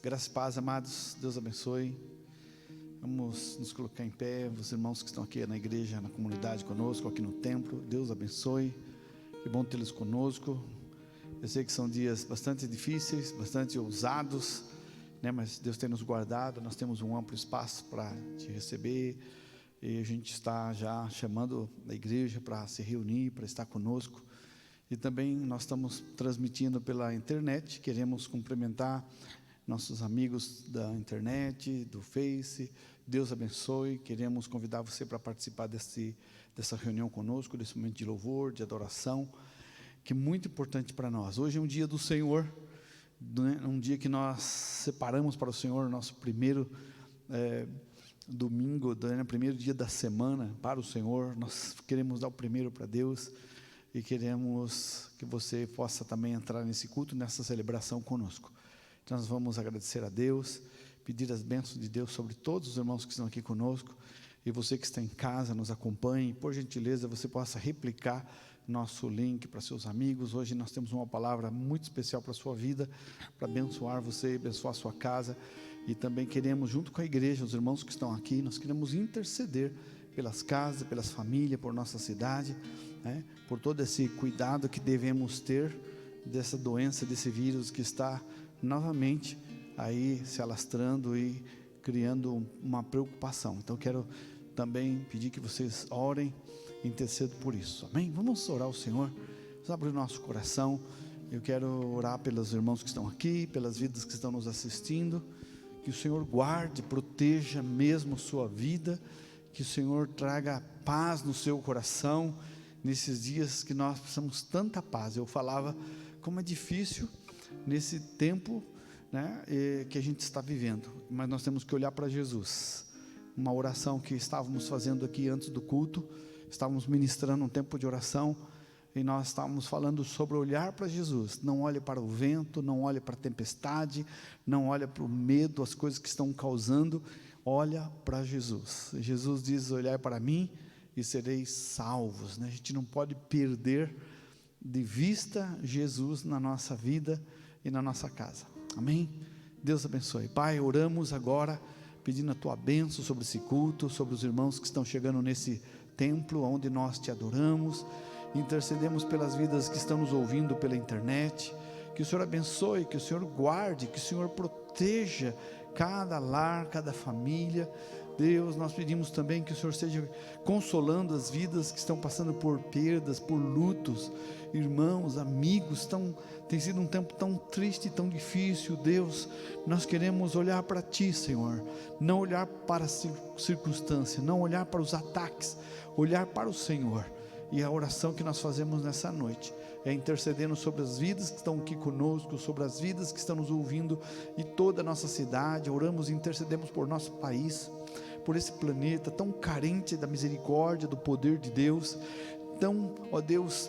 Graças e paz, amados, Deus abençoe. Vamos nos colocar em pé, os irmãos que estão aqui na igreja, na comunidade conosco, aqui no templo, Deus abençoe. Que bom tê-los conosco. Eu sei que são dias bastante difíceis, bastante ousados, né? Mas Deus tem nos guardado, nós temos um amplo espaço para te receber. E a gente está já chamando a igreja para se reunir, para estar conosco. E também nós estamos transmitindo pela internet. Queremos cumprimentar nossos amigos da internet, do Face. Deus abençoe. Queremos convidar você para participar dessa reunião conosco, desse momento de louvor, de adoração, que é muito importante para nós. Hoje é um dia do Senhor, né? Um dia que nós separamos para o Senhor, nosso primeiro domingo, né? Primeiro dia da semana para o Senhor. Nós queremos dar o primeiro para Deus e queremos que você possa também entrar nesse culto, nessa celebração conosco. Então nós vamos agradecer a Deus, pedir as bênçãos de Deus sobre todos os irmãos que estão aqui conosco, e você que está em casa, nos acompanhe. Por gentileza, você possa replicar nosso link para seus amigos. Hoje nós temos uma palavra muito especial para a sua vida, para abençoar você, abençoar a sua casa, e também queremos, junto com a igreja, os irmãos que estão aqui, nós queremos interceder pelas casas, pelas famílias, por nossa cidade, né? Por todo esse cuidado que devemos ter dessa doença, desse vírus que está novamente aí se alastrando e criando uma preocupação. Então quero também pedir que vocês orem, intercedam por isso, amém? Vamos orar ao Senhor, vamos abrir o nosso coração. Eu quero orar pelos irmãos que estão aqui, pelas vidas que estão nos assistindo, que o Senhor guarde, proteja mesmo sua vida, que o Senhor traga paz no seu coração, nesses dias que nós precisamos tanta paz. Eu falava como é difícil nesse tempo, né, que a gente está vivendo, mas nós temos que olhar para Jesus. Uma oração que estávamos fazendo aqui antes do culto, estávamos ministrando um tempo de oração, e nós estávamos falando sobre olhar para Jesus. Não olhe para o vento, não olhe para a tempestade, não olhe para o medo, as coisas que estão causando. Olha para Jesus. Jesus diz: olhai para mim e sereis salvos, né? A gente não pode perder de vista Jesus na nossa vida e na nossa casa, amém? Deus abençoe. Pai, oramos agora pedindo a tua bênção sobre esse culto, sobre os irmãos que estão chegando nesse templo onde nós te adoramos. Intercedemos pelas vidas que estão nos ouvindo pela internet. Que o Senhor abençoe, que o Senhor guarde, que o Senhor proteja cada lar, cada família. Deus, nós pedimos também que o Senhor esteja consolando as vidas que estão passando por perdas, por lutos, irmãos, amigos. Tem sido um tempo tão triste e tão difícil. Deus, nós queremos olhar para Ti, Senhor, não olhar para a circunstância, não olhar para os ataques, olhar para o Senhor. E a oração que nós fazemos nessa noite é intercedendo sobre as vidas que estão aqui conosco, sobre as vidas que estão nos ouvindo e toda a nossa cidade. Oramos e intercedemos por nosso país, por esse planeta tão carente da misericórdia, do poder de Deus, tão, ó Deus,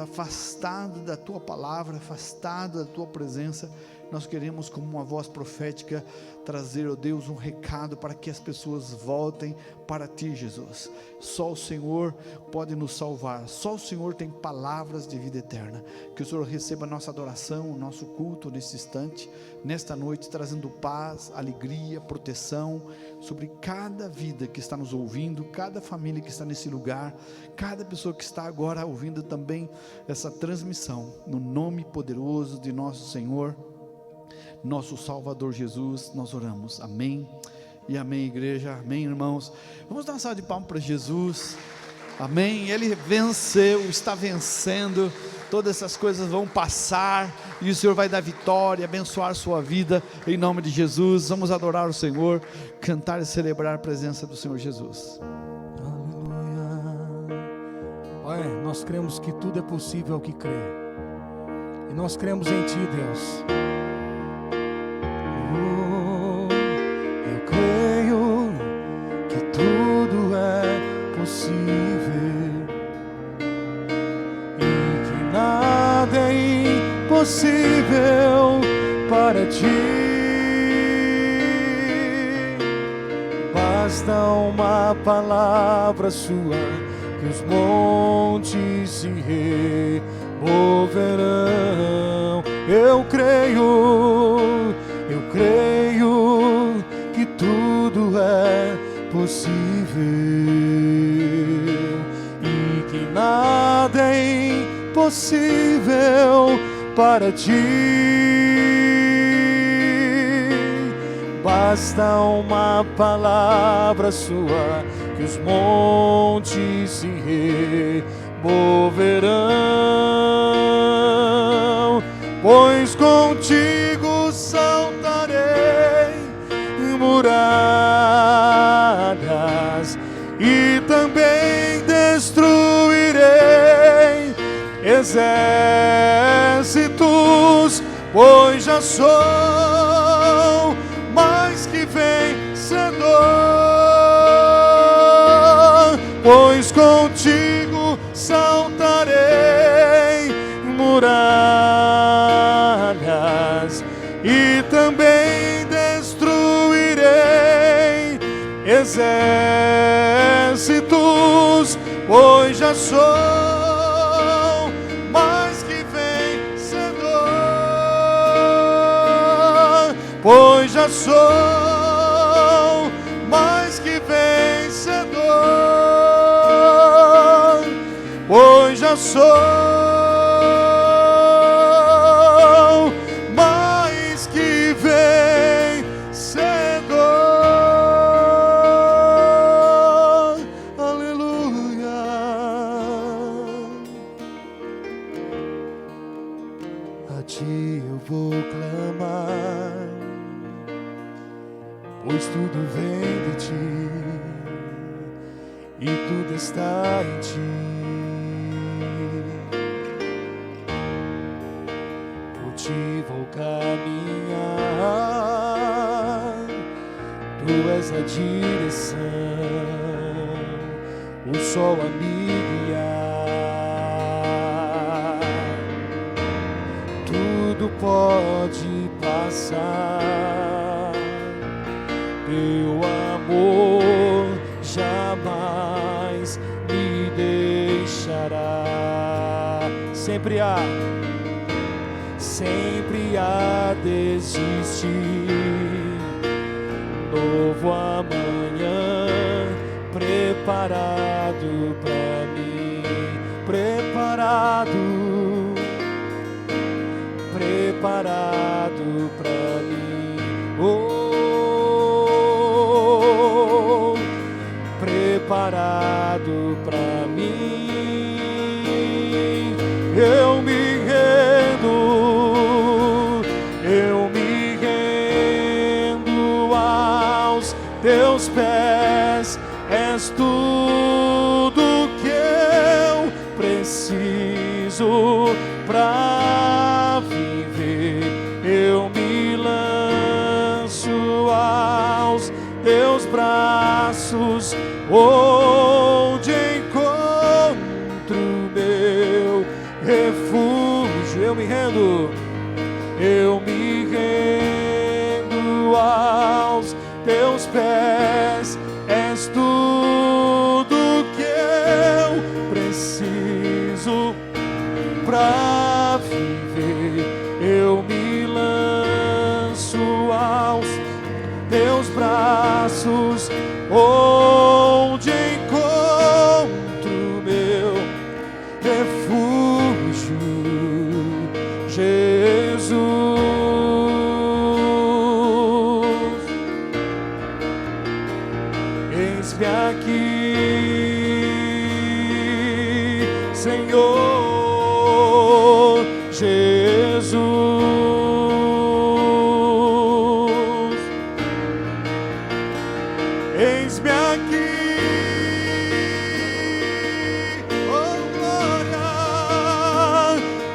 afastado da Tua palavra, afastado da Tua presença. Nós queremos, como uma voz profética, trazer, ó Deus, um recado para que as pessoas voltem para Ti, Jesus. Só o Senhor pode nos salvar, só o Senhor tem palavras de vida eterna. Que o Senhor receba a nossa adoração, o nosso culto nesse instante, nesta noite, trazendo paz, alegria, proteção sobre cada vida que está nos ouvindo, cada família que está nesse lugar, cada pessoa que está agora ouvindo também essa transmissão, no nome poderoso de nosso Senhor, nosso Salvador Jesus, nós oramos, amém e amém, igreja, amém, irmãos. Vamos dar uma salva de palmas para Jesus, amém. Ele venceu, está vencendo, todas essas coisas vão passar, e o Senhor vai dar vitória, abençoar a sua vida, em nome de Jesus. Vamos adorar o Senhor, cantar e celebrar a presença do Senhor Jesus. Aleluia. Pai, nós cremos que tudo é possível ao que crê, e nós cremos em Ti, Deus. Eu creio que tudo é possível e que nada é impossível para Ti. Basta uma palavra Sua que os montes se removerão. Eu creio que tudo é possível e que nada é impossível para ti. Basta uma palavra sua que os montes se removerão, pois contigo saltarei muralhas e também destruirei exércitos, pois já sou mais que vencedor, pois contigo saltarei muralhas e também destruirei exércitos, pois já sou mais que vencedor, pois já sou mais que vencedor, pois já sou mais que vencedor. Aleluia. A ti eu vou clamar, pois tudo vem de ti e tudo está em ti. Por ti vou caminhar, tu és a direção, o sol a me guiar. Tudo pode passar, teu amor jamais me deixará. Sempre há de existir novo amanhã preparado pra mim, preparado pra mim. Oh, preparado pra mim. Eu me rendo aos teus pés. És tudo que eu preciso pra viver. Eu me lanço aos teus braços, onde encontro meu refúgio. Eu me rendo aos teus pés. És tudo que eu preciso pra viver. Eu me lanço aos teus braços, onde encontro meu refúgio, Jesus. Eis-me aqui, Senhor Jesus. Eis-me aqui, oh glória.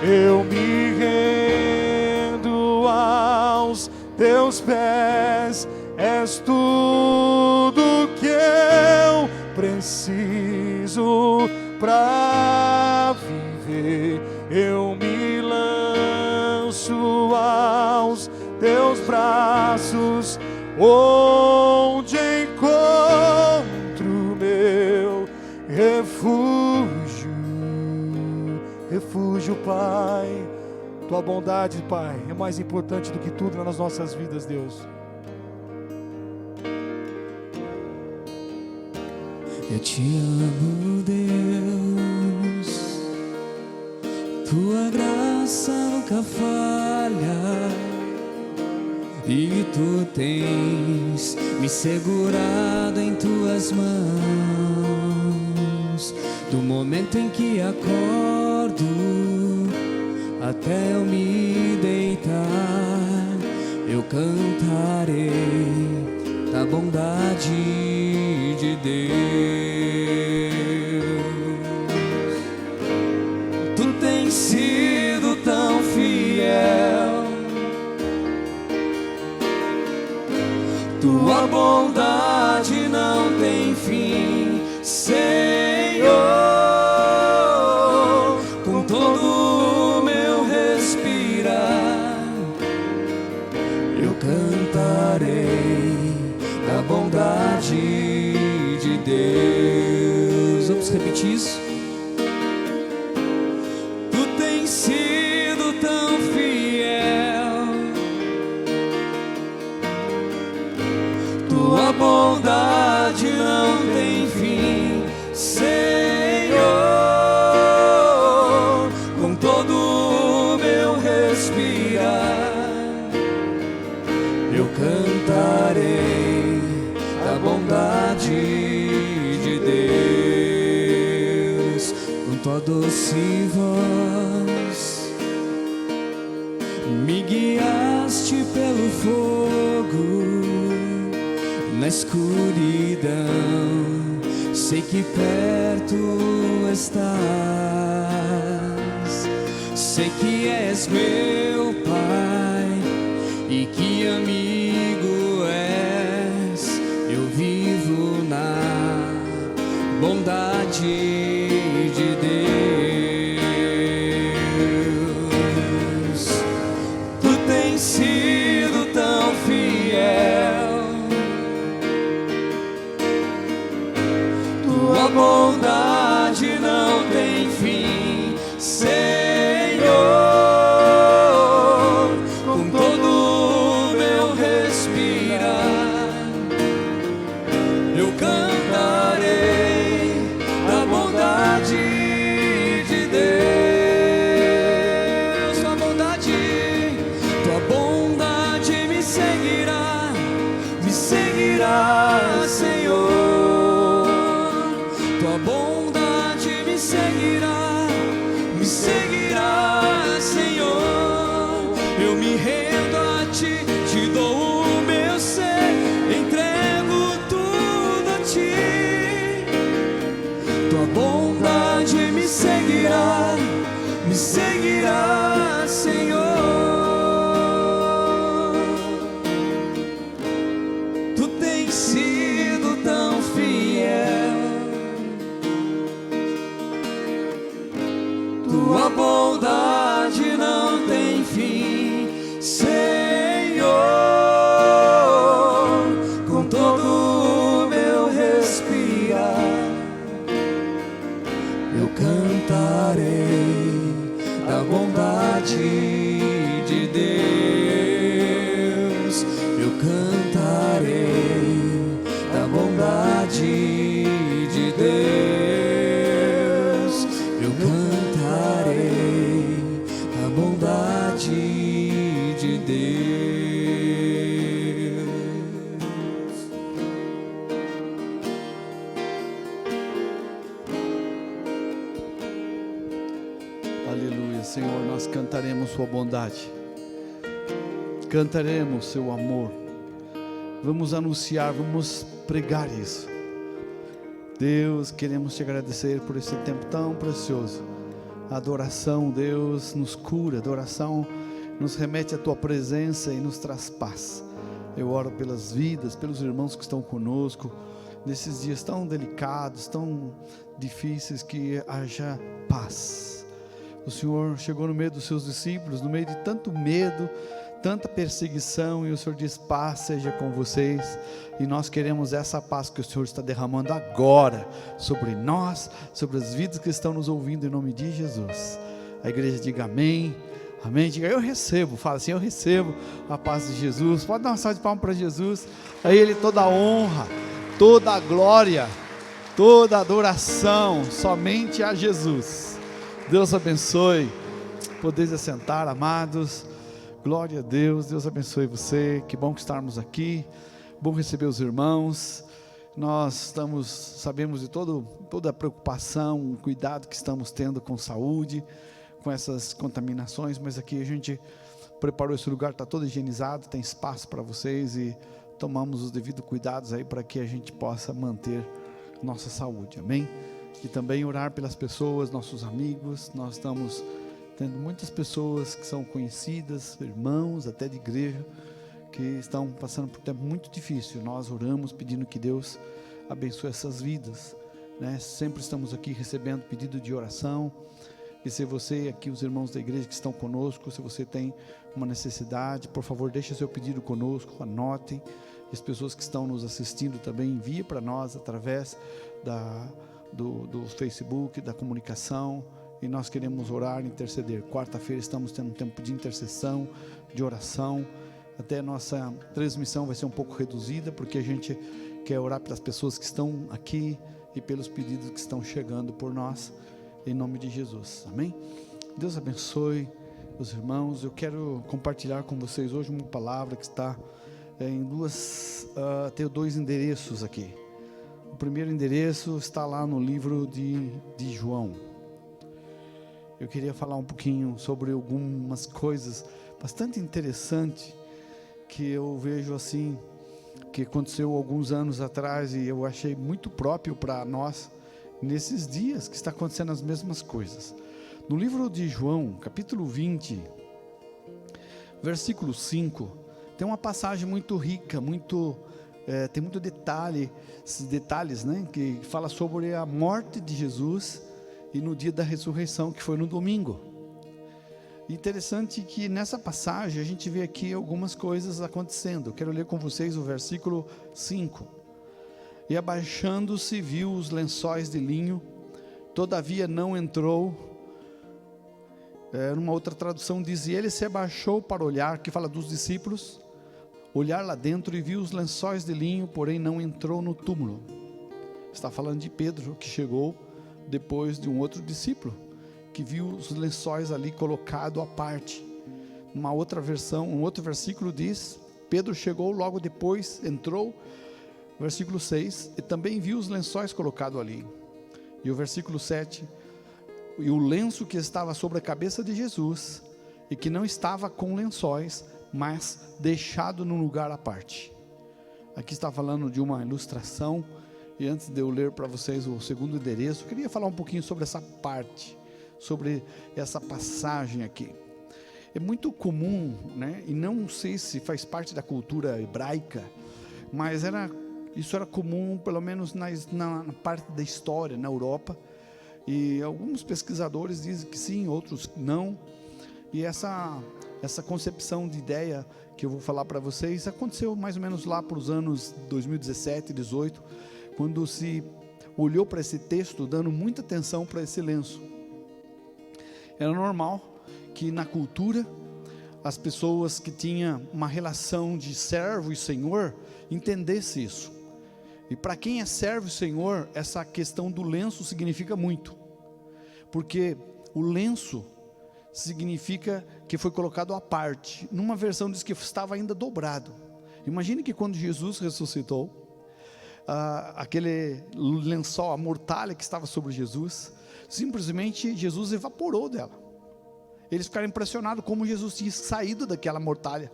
Eu me rendo aos teus pés. És tudo que eu preciso pra viver. Eu me lanço aos teus braços, onde encontro meu refúgio. Refúgio, Pai, Tua bondade, Pai, é mais importante do que tudo nas nossas vidas, Deus. Eu te amo, Deus, tua graça nunca falha, e tu tens me segurado em tuas mãos. Do momento em que acordo até eu me deitar, eu cantarei da bondade de Deus. Tu tens sido tão fiel, tua bondade não tem fim, Senhor. Com todo o meu respirar, eu cantarei da bondade de Deus. Vamos repetir isso? Tu tens sido tão fiel, tua bondade não tem fim, Senhor. Com todo o meu respirar, eu cantarei da bondade de Deus. Com tua doce voz me guiaste pelo fogo, na escuridão sei que perto estás. Sei que és meu Pai e que amigo és. Eu vivo na bondade de Deus. Tu tens sido tão fiel, tua bondade não tem fim, Senhor. Com todo o meu respirar, eu cantarei da bondade de Deus. Tua bondade me seguirá, Senhor. Tua bondade me seguirá, Senhor. Eu me rendo a ti, te dou o meu ser, entrego tudo a ti. Tua bondade me seguirá, Senhor. Tu tens sido tão fiel, tua bondade não tem fim, Senhor. Com todo o meu respirar, eu cantarei da bondade de Deus. Eu cantarei da bondade de Deus. Eu cantarei da bondade de Deus. Aleluia, Senhor, nós cantaremos sua bondade, cantaremos seu amor, vamos anunciar, vamos pregar isso. Deus, queremos te agradecer por esse tempo tão precioso. A adoração, Deus, nos cura, a adoração nos remete à tua presença e nos traz paz. Eu oro pelas vidas, pelos irmãos que estão conosco, nesses dias tão delicados, tão difíceis, que haja paz. O Senhor chegou no meio dos seus discípulos, no meio de tanto medo, tanta perseguição, e o Senhor diz: paz seja com vocês. E nós queremos essa paz que o Senhor está derramando agora sobre nós, sobre as vidas que estão nos ouvindo, em nome de Jesus. A igreja diga amém. Amém? Diga, eu recebo. Fala assim, eu recebo a paz de Jesus. Pode dar uma salva de palmas para Jesus. A Ele toda a honra, toda a glória, toda a adoração, somente a Jesus. Deus abençoe. Podeis assentar, amados. Glória a Deus. Deus abençoe você. Que bom que estarmos aqui. Bom receber os irmãos. Nós sabemos de toda a preocupação, o cuidado que estamos tendo com saúde, com essas contaminações, mas aqui a gente preparou esse lugar, está todo higienizado, tem espaço para vocês e tomamos os devidos cuidados aí para que a gente possa manter nossa saúde, amém? E também orar pelas pessoas, nossos amigos. Nós estamos tendo muitas pessoas que são conhecidas, irmãos até de igreja, que estão passando por um tempo muito difícil. Nós oramos pedindo que Deus abençoe essas vidas, né? Sempre estamos aqui recebendo pedido de oração. E se você aqui, os irmãos da igreja que estão conosco, se você tem uma necessidade, por favor, deixe seu pedido conosco, anotem. E as pessoas que estão nos assistindo também, enviem para nós através do Facebook, da comunicação. E nós queremos orar e interceder. Quarta-feira estamos tendo um tempo de intercessão, de oração. Até a nossa transmissão vai ser um pouco reduzida, porque a gente quer orar pelas pessoas que estão aqui e pelos pedidos que estão chegando por nós. Em nome de Jesus, amém? Deus abençoe os irmãos. Eu quero compartilhar com vocês hoje uma palavra que está em tenho 2 endereços aqui. O primeiro endereço está lá no livro de João. Eu queria falar um pouquinho sobre algumas coisas bastante interessantes que eu vejo assim, que aconteceu alguns anos atrás e eu achei muito próprio para nós nesses dias que está acontecendo as mesmas coisas. No livro de João, capítulo 20, versículo 5, tem uma passagem muito rica, tem muito detalhes, né, que fala sobre a morte de Jesus e no dia da ressurreição, que foi no domingo. Interessante que nessa passagem a gente vê aqui algumas coisas acontecendo. Eu quero ler com vocês o versículo 5. E abaixando-se viu os lençóis de linho, todavia não entrou. Numa outra tradução diz, e ele se abaixou para olhar, que fala dos discípulos, olhar lá dentro e viu os lençóis de linho, porém não entrou no túmulo. Está falando de Pedro, que chegou depois de um outro discípulo, que viu os lençóis ali colocados à parte. Uma outra versão, um outro versículo diz, Pedro chegou logo depois, entrou. Versículo 6, e também viu os lençóis colocados ali. E o versículo 7, e o lenço que estava sobre a cabeça de Jesus, e que não estava com lençóis, mas deixado num lugar à parte. Aqui está falando de uma ilustração, e antes de eu ler para vocês o segundo endereço, eu queria falar um pouquinho sobre essa parte, sobre essa passagem aqui. É muito comum, né, e não sei se faz parte da cultura hebraica, mas isso era comum, pelo menos na parte da história, na Europa, e alguns pesquisadores dizem que sim, outros não, e essa concepção de ideia que eu vou falar para vocês, aconteceu mais ou menos lá para os anos 2017, 2018, quando se olhou para esse texto, dando muita atenção para esse lenço. Era normal que na cultura, as pessoas que tinham uma relação de servo e senhor, entendessem isso. E para quem é servo e senhor, essa questão do lenço significa muito, porque o lenço significa que foi colocado à parte. Numa versão diz que estava ainda dobrado. Imagine que quando Jesus ressuscitou, aquele lençol, a mortalha que estava sobre Jesus, simplesmente Jesus evaporou dela. Eles ficaram impressionados como Jesus tinha saído daquela mortalha,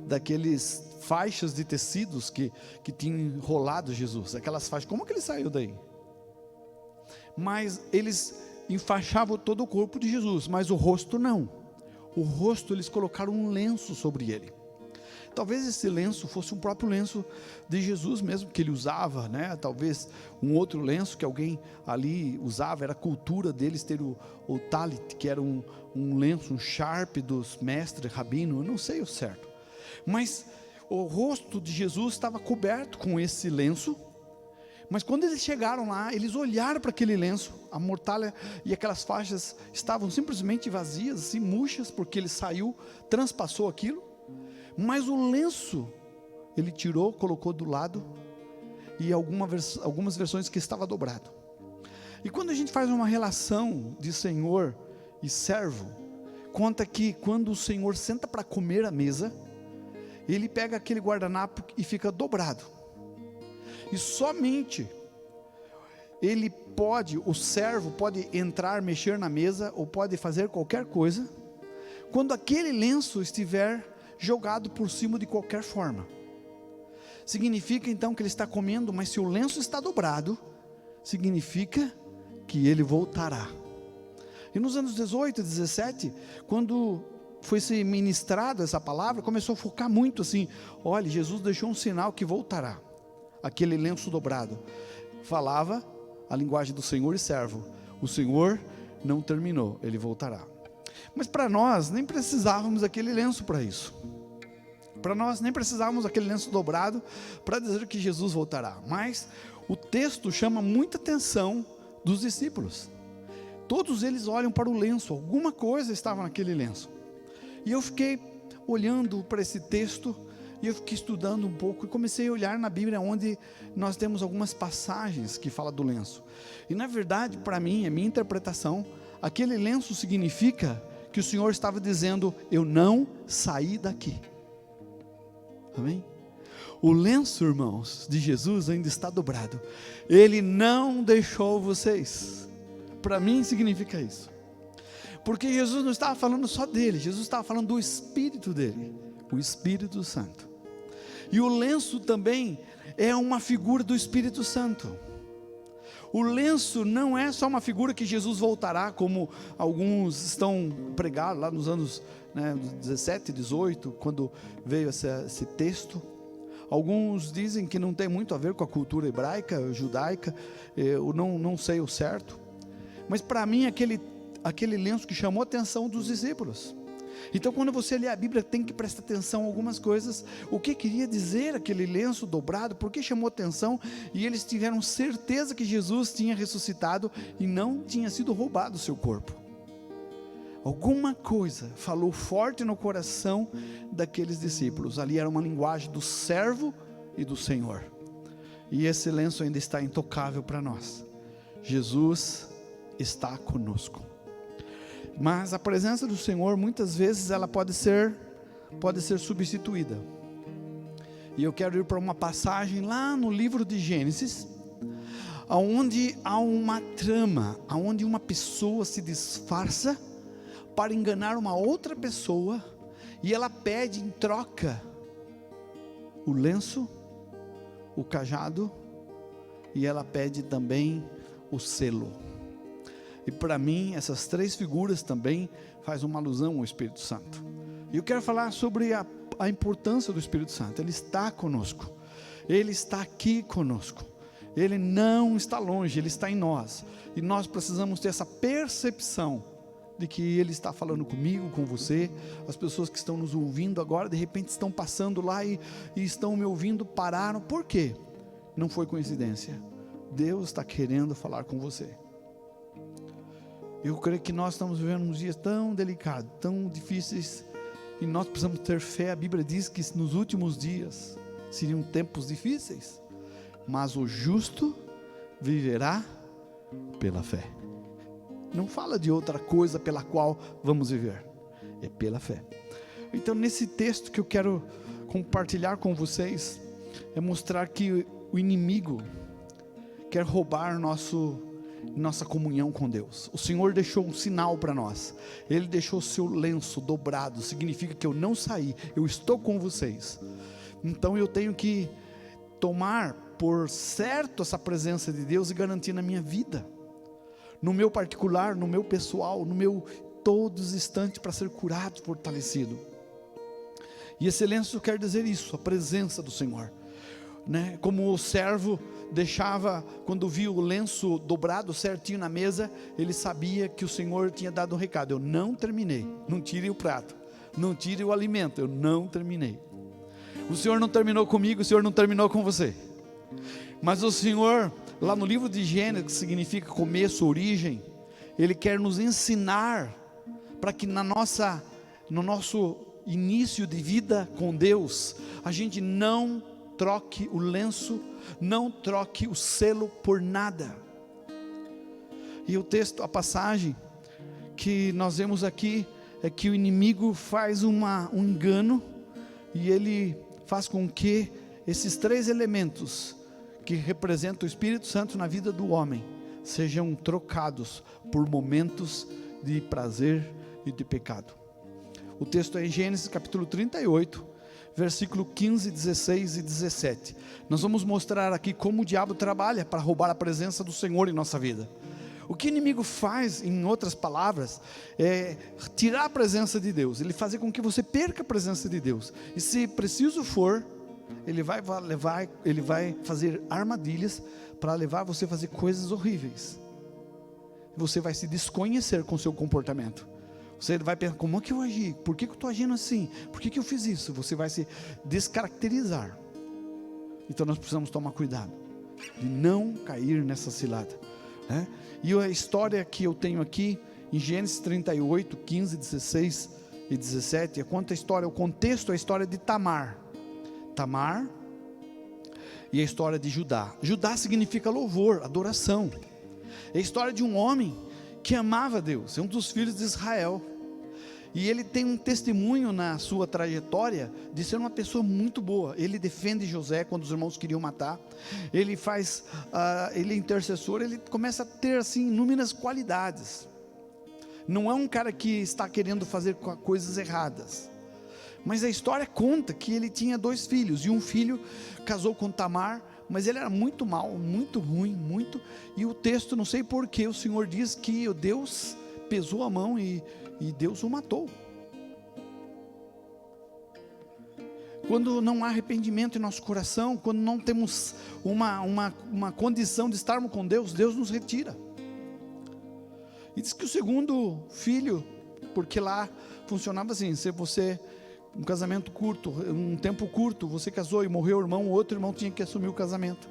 daqueles faixas de tecidos que tinham enrolado Jesus, aquelas faixas, como que ele saiu daí? Mas eles enfaixavam todo o corpo de Jesus, mas o rosto não. O rosto eles colocaram um lenço sobre ele. Talvez esse lenço fosse um próprio lenço de Jesus mesmo, que ele usava, né? Talvez um outro lenço que alguém ali usava, era a cultura deles ter o talit, que era um lenço, um sharp dos mestres, rabino, eu não sei o certo. Mas o rosto de Jesus estava coberto com esse lenço, Mas quando eles chegaram lá, eles olharam para aquele lenço, a mortalha e aquelas faixas estavam simplesmente vazias, assim, murchas, porque ele saiu, transpassou aquilo. Mas o lenço, ele tirou, colocou do lado, e algumas versões que estava dobrado. E quando a gente faz uma relação de Senhor e servo, conta que quando o Senhor senta para comer à mesa, ele pega aquele guardanapo e fica dobrado. E somente ele pode, o servo pode entrar, mexer na mesa, ou pode fazer qualquer coisa, quando aquele lenço estiver jogado por cima de qualquer forma. Significa então que ele está comendo, mas se o lenço está dobrado, significa que ele voltará. E nos anos 18, 17, quando foi se ministrado essa palavra, começou a focar muito assim, olha, Jesus deixou um sinal que voltará. Aquele lenço dobrado, falava a linguagem do Senhor e servo, o Senhor não terminou, ele voltará. Mas para nós, nem precisávamos aquele lenço para isso. Para nós nem precisávamos aquele lenço dobrado para dizer que Jesus voltará. Mas o texto chama muita atenção dos discípulos. Todos eles olham para o lenço, alguma coisa estava naquele lenço. E eu fiquei olhando para esse texto, e eu fiquei estudando um pouco, e comecei a olhar na Bíblia, onde nós temos algumas passagens que falam do lenço. E na verdade, para mim, a minha interpretação, aquele lenço significa que o Senhor estava dizendo, eu não saí daqui. Amém? O lenço, irmãos, de Jesus ainda está dobrado. Ele não deixou vocês. Para mim significa isso. Porque Jesus não estava falando só dele, Jesus estava falando do Espírito dele, o Espírito Santo. E o lenço também é uma figura do Espírito Santo. O lenço não é só uma figura que Jesus voltará, como alguns estão pregados lá nos anos 17, 18, quando veio esse texto. Alguns dizem que não tem muito a ver com a cultura hebraica, judaica, eu não sei o certo. Mas para mim aquele lenço que chamou a atenção dos discípulos. Então quando você lê a Bíblia tem que prestar atenção em algumas coisas. O que queria dizer aquele lenço dobrado? Por que chamou atenção? E eles tiveram certeza que Jesus tinha ressuscitado e não tinha sido roubado o seu corpo. Alguma coisa falou forte no coração daqueles discípulos. Ali era uma linguagem do servo e do Senhor. E esse lenço ainda está intocável para nós. Jesus está conosco. Mas a presença do Senhor, muitas vezes, ela pode ser substituída. E eu quero ir para uma passagem lá no livro de Gênesis, onde há uma trama, onde uma pessoa se disfarça para enganar uma outra pessoa, e ela pede em troca o lenço, o cajado, e ela pede também o selo. E para mim, essas três figuras também fazem uma alusão ao Espírito Santo. E eu quero falar sobre a importância do Espírito Santo. Ele está conosco, ele está aqui conosco, ele não está longe, ele está em nós. E nós precisamos ter essa percepção de que ele está falando comigo, com você. As pessoas que estão nos ouvindo agora, de repente estão passando lá e estão me ouvindo, pararam. Por quê? Não foi coincidência. Deus está querendo falar com você. Eu creio que nós estamos vivendo uns dias tão delicados, tão difíceis, e nós precisamos ter fé. A Bíblia diz que nos últimos dias seriam tempos difíceis, mas o justo viverá pela fé. Não fala de outra coisa pela qual vamos viver, é pela fé. Então nesse texto que eu quero compartilhar com vocês, é mostrar que o inimigo quer roubar nossa comunhão com Deus. O Senhor deixou um sinal para nós. Ele deixou o seu lenço dobrado. Significa que eu não saí, eu estou com vocês. Então eu tenho que tomar por certo essa presença de Deus e garantir na minha vida, no meu particular, no meu pessoal, no meu todos os instantes, para ser curado, fortalecido. E esse lenço quer dizer isso, a presença do Senhor, né? Como o servo deixava, quando via o lenço dobrado certinho na mesa, ele sabia que o Senhor tinha dado um recado: eu não terminei, não tire o prato, não tire o alimento, eu não terminei. O Senhor não terminou comigo, o Senhor não terminou com você. Mas o Senhor, lá no livro de Gênesis, que significa começo, origem, Ele quer nos ensinar para que no nosso início de vida com Deus, a gente não troque o lenço, não troque o selo por nada. E o texto, a passagem que nós vemos aqui, é que o inimigo faz um engano, e ele faz com que esses 3 elementos, que representam o Espírito Santo na vida do homem, sejam trocados por momentos de prazer e de pecado. O texto é em Gênesis capítulo 38, versículo 15, 16 e 17. Nós vamos mostrar aqui como o diabo trabalha para roubar a presença do Senhor em nossa vida. O que o inimigo faz, em outras palavras, é tirar a presença de Deus. Ele faz com que você perca a presença de Deus. E se preciso for, ele vai fazer armadilhas para levar você a fazer coisas horríveis. Você vai se desconhecer com o seu comportamento. Você vai pensar, como é que eu agi? Por que eu estou agindo assim? Por que eu fiz isso? Você vai se descaracterizar. Então nós precisamos tomar cuidado de não cair nessa cilada, né? E a história que eu tenho aqui em Gênesis 38, 15, 16 e 17, conta a história, o contexto é a história de Tamar e a história de Judá. Judá significa louvor, adoração. É a história de um homem que amava Deus, é um dos filhos de Israel, e ele tem um testemunho na sua trajetória de ser uma pessoa muito boa. Ele defende José quando os irmãos queriam matar, ele é intercessor, ele começa a ter assim inúmeras qualidades. Não é um cara que está querendo fazer coisas erradas, mas a história conta que ele tinha 2 filhos, e um filho casou com Tamar, mas ele era muito mau, muito ruim, e o texto, não sei porquê, o Senhor diz que Deus pesou a mão e Deus o matou. Quando não há arrependimento em nosso coração, quando não temos uma condição de estarmos com Deus, Deus nos retira. E diz que o segundo filho, porque lá funcionava assim, se você, um casamento curto, um tempo curto, você casou e morreu o irmão, o outro irmão tinha que assumir o casamento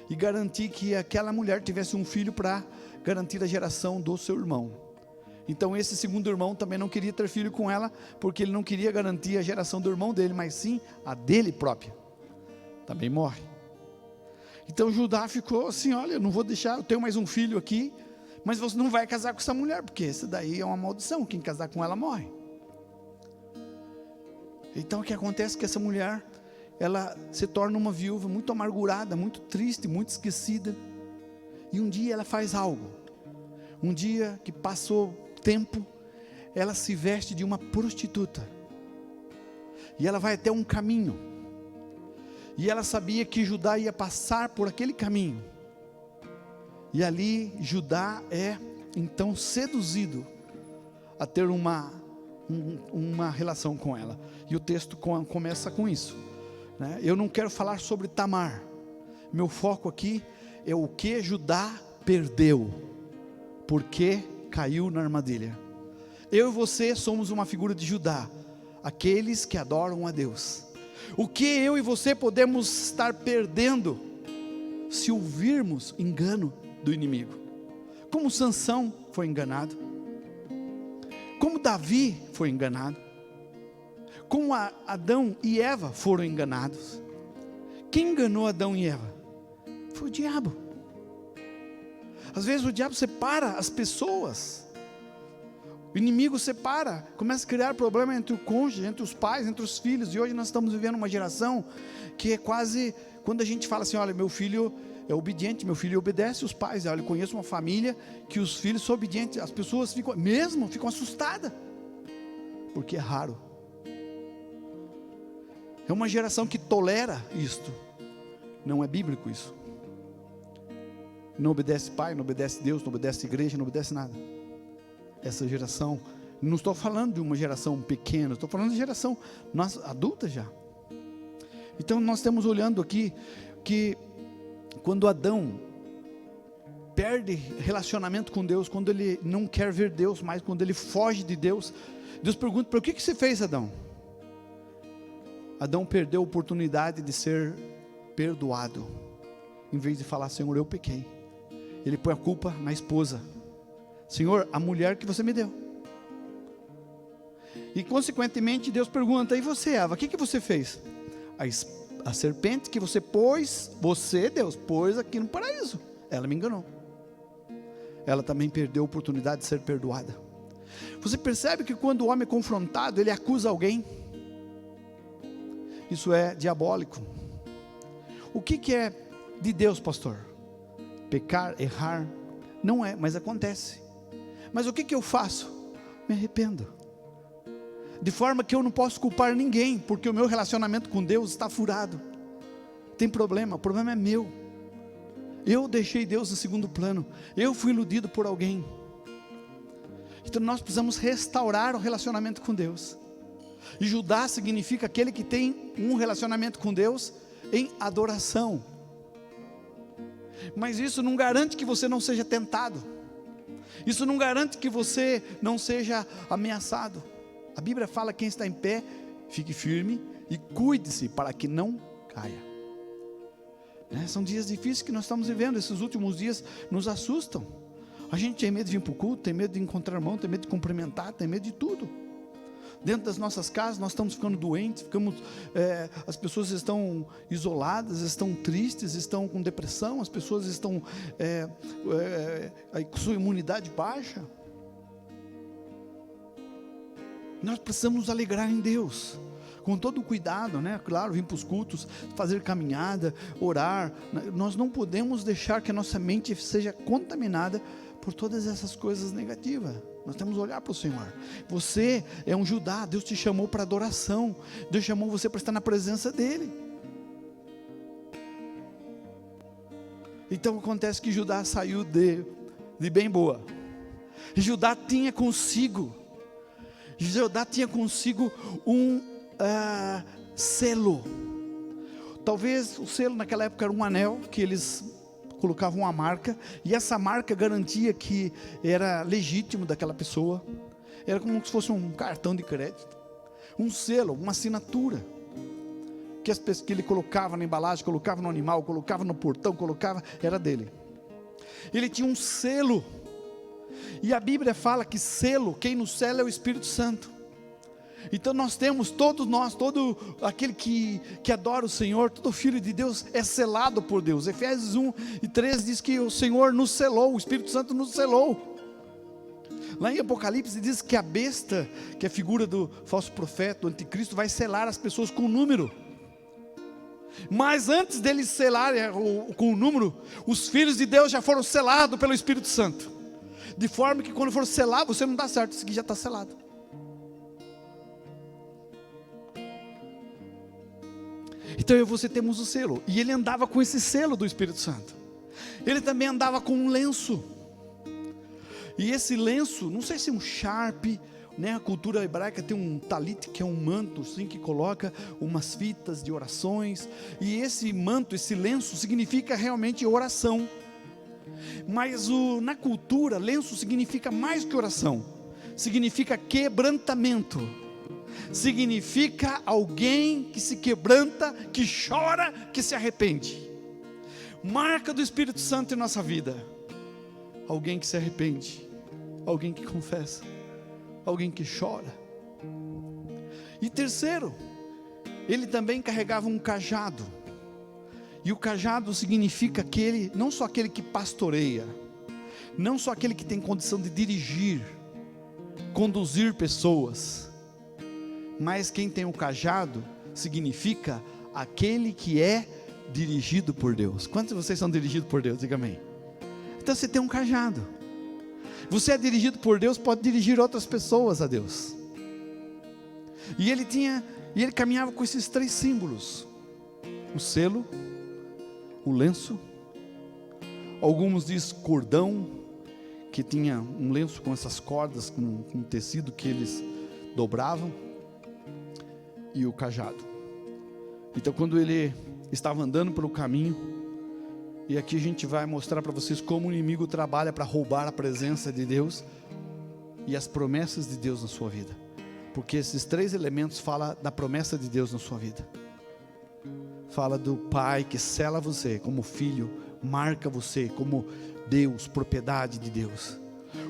e garantir que aquela mulher tivesse um filho para garantir a geração do seu irmão. Então esse segundo irmão também não queria ter filho com ela, porque ele não queria garantir a geração do irmão dele, mas sim a dele própria. Também morre. Então Judá ficou assim, olha, eu não vou deixar, eu tenho mais um filho aqui, mas você não vai casar com essa mulher, porque essa daí é uma maldição, quem casar com ela morre. Então o que acontece é que essa mulher, ela se torna uma viúva muito amargurada, muito triste, muito esquecida, e um dia ela faz algo. Um dia que passou tempo, ela se veste de uma prostituta, e ela vai até um caminho, e ela sabia que Judá ia passar por aquele caminho, e ali Judá é então seduzido a ter uma relação com ela, e o texto começa com isso, né? Eu não quero falar sobre Tamar, meu foco aqui é o que Judá perdeu, porque caiu na armadilha. Eu e você somos uma figura de Judá, aqueles que adoram a Deus. O que eu e você podemos estar perdendo se ouvirmos engano do inimigo? Como Sansão foi enganado, como Davi foi enganado, como Adão e Eva foram enganados. Quem enganou Adão e Eva? Foi o diabo. Às vezes o diabo separa as pessoas, o inimigo separa, começa a criar problema entre o cônjuge, entre os pais, entre os filhos. E hoje nós estamos vivendo uma geração que é quase, quando a gente fala assim, olha, meu filho é obediente, meu filho obedece os pais. Olha, eu conheço uma família que os filhos são obedientes, as pessoas ficam assustadas, porque é raro. É uma geração que tolera isto, não é bíblico isso. Não obedece pai, não obedece Deus, não obedece igreja, não obedece nada. Essa geração, não estou falando de uma geração pequena, estou falando de geração nossa, adulta já. Então nós estamos olhando aqui que quando Adão perde relacionamento com Deus, quando ele não quer ver Deus mais, quando ele foge de Deus, Deus pergunta, por que você fez, Adão? Adão perdeu a oportunidade de ser perdoado. em vez de falar, Senhor, eu pequei, ele põe a culpa na esposa. Senhor, a mulher que você me deu. E consequentemente Deus pergunta, e você, Eva, o que você fez? A serpente que você pôs, Deus, pôs aqui no paraíso, ela me enganou. Ela também perdeu a oportunidade de ser perdoada. Você percebe que quando o homem é confrontado, ele acusa alguém. Isso é diabólico. O que é de Deus, pastor? Pecar, errar? Não é, mas acontece. Mas o que eu faço? Me arrependo. De forma que eu não posso culpar ninguém, porque o meu relacionamento com Deus está furado. Tem problema, o problema é meu. Eu deixei Deus em segundo plano. Eu fui iludido por alguém. Então nós precisamos restaurar o relacionamento com Deus. E Judá significa aquele que tem um relacionamento com Deus em adoração. Mas isso não garante que você não seja tentado. Isso não garante que você não seja ameaçado. A Bíblia fala que quem está em pé, fique firme e cuide-se para que não caia. São dias difíceis que nós estamos vivendo. Esses últimos dias nos assustam. A gente tem medo de vir para o culto, tem medo de encontrar irmão, tem medo de cumprimentar, tem medo de tudo. Dentro das nossas casas nós estamos ficando doentes, as pessoas estão isoladas, estão tristes, estão com depressão, as pessoas estão com sua imunidade baixa. Nós precisamos nos alegrar em Deus, com todo o cuidado, claro, vir para os cultos, fazer caminhada, orar. Nós não podemos deixar que a nossa mente seja contaminada por todas essas coisas negativas. Nós temos que olhar para o Senhor. Você é um Judá, Deus te chamou para adoração, Deus chamou você para estar na presença dEle. Então acontece que Judá saiu de bem boa. Judá tinha consigo um selo. Talvez o selo naquela época era um anel que eles colocavam uma marca, e essa marca garantia que era legítimo daquela pessoa. Era como se fosse um cartão de crédito, um selo, uma assinatura que ele colocava na embalagem, colocava no animal, colocava no portão, era dele. Ele tinha um selo. E a Bíblia fala que selo, quem no selo é o Espírito Santo. Então nós temos, todo aquele que adora o Senhor, todo filho de Deus é selado por Deus. Efésios 1:3 diz que o Senhor nos selou, o Espírito Santo nos selou. Lá em Apocalipse diz que a besta, que é a figura do falso profeta, do anticristo, vai selar as pessoas com o número. Mas antes deles selarem com o número, os filhos de Deus já foram selados pelo Espírito Santo. De forma que quando for selar, você não dá certo, isso aqui já está selado. Então eu e você temos o selo. E ele andava com esse selo do Espírito Santo. Ele também andava com um lenço. E esse lenço, não sei se é um charpe, a cultura hebraica tem um talit, que é um manto assim, que coloca umas fitas de orações. E esse manto, esse lenço, significa realmente oração. Mas na cultura, lenço significa mais que oração. Significa quebrantamento. Significa alguém que se quebranta, que chora, que se arrepende. Marca do Espírito Santo em nossa vida: alguém que se arrepende, alguém que confessa, alguém que chora. E terceiro, ele também carregava um cajado. E o cajado significa não só aquele que pastoreia, não só aquele que tem condição de dirigir, conduzir pessoas, mas quem tem o cajado significa aquele que é dirigido por Deus. Quantos de vocês são dirigidos por Deus? Diga amém. Então você tem um cajado. Você é dirigido por Deus, pode dirigir outras pessoas a Deus. E ele caminhava com esses 3 símbolos: o selo, o lenço, alguns dizem cordão, que tinha um lenço com essas cordas, com tecido que eles dobravam, e o cajado. Então quando ele estava andando pelo caminho, e aqui a gente vai mostrar para vocês como o inimigo trabalha para roubar a presença de Deus e as promessas de Deus na sua vida, porque esses 3 elementos falam da promessa de Deus na sua vida. fala do Pai que sela você como filho, marca você como Deus, propriedade de Deus.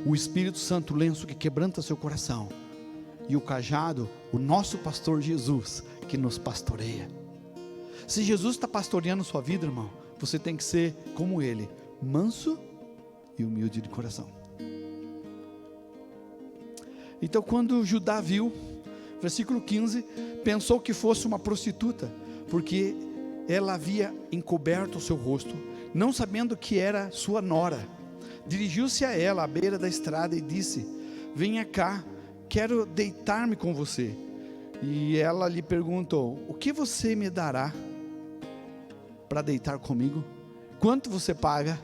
O Espírito Santo, o lenço que quebranta seu coração. E o cajado, o nosso pastor Jesus, que nos pastoreia. Se Jesus está pastoreando sua vida, irmão, você tem que ser como Ele, manso e humilde de coração. Então quando Judá viu, versículo 15, pensou que fosse uma prostituta, porque ela havia encoberto o seu rosto, não sabendo que era sua nora. Dirigiu-se a ela à beira da estrada e disse: venha cá, quero deitar-me com você. E ela lhe perguntou: o que você me dará para deitar comigo? Quanto você paga?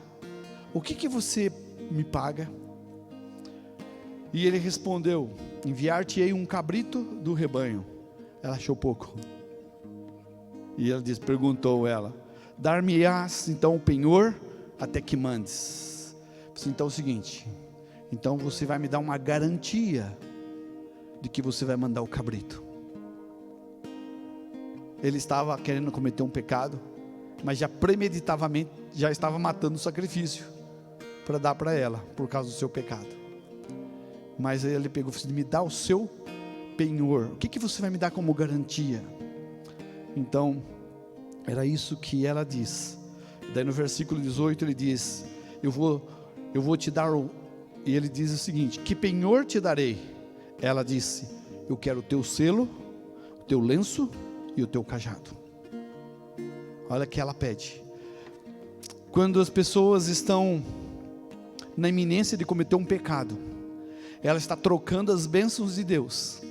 O que você me paga? E ele respondeu: enviar-te-ei um cabrito do rebanho. Ela achou pouco. E ele perguntou ela: dar-me-ás então o penhor até que mandes? Então é o seguinte, então você vai me dar uma garantia de que você vai mandar o cabrito. Ele estava querendo cometer um pecado, mas já premeditadamente já estava matando o sacrifício para dar para ela, por causa do seu pecado. Mas ele pegou e disse: me dá o seu penhor. O que você vai me dar como garantia? Então era isso que ela diz. Daí no versículo 18 ele diz: eu vou te dar e ele diz o seguinte: que penhor te darei? Ela disse: eu quero o teu selo, o teu lenço e o teu cajado. Olha o que ela pede. Quando as pessoas estão na iminência de cometer um pecado, ela está trocando as bênçãos de Deus,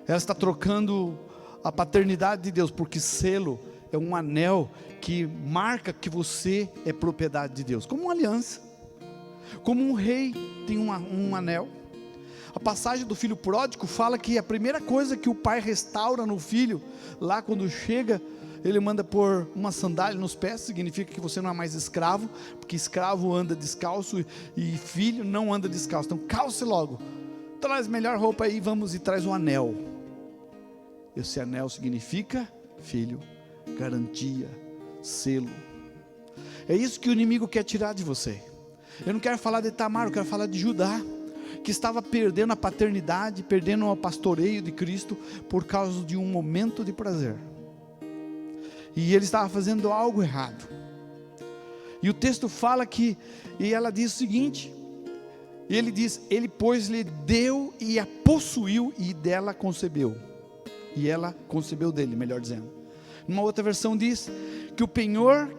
ela está trocando a paternidade de Deus, porque selo é um anel que marca que você é propriedade de Deus, como uma aliança, como um rei tem um anel. A passagem do filho pródigo fala que a primeira coisa que o pai restaura no filho, lá quando chega, ele manda pôr uma sandália nos pés, significa que você não é mais escravo, porque escravo anda descalço e filho não anda descalço. Então calce logo, traz melhor roupa aí, vamos, e traz um anel. Esse anel significa filho, garantia, selo. É isso que o inimigo quer tirar de você. Eu não quero falar de Tamar, eu quero falar de Judá, que estava perdendo a paternidade, perdendo o pastoreio de Cristo por causa de um momento de prazer. E ele estava fazendo algo errado. E o texto fala que, e ela diz o seguinte, ele diz: ele pois lhe deu e a possuiu, e dela concebeu. E ela concebeu dele, melhor dizendo. Numa outra versão diz que o penhor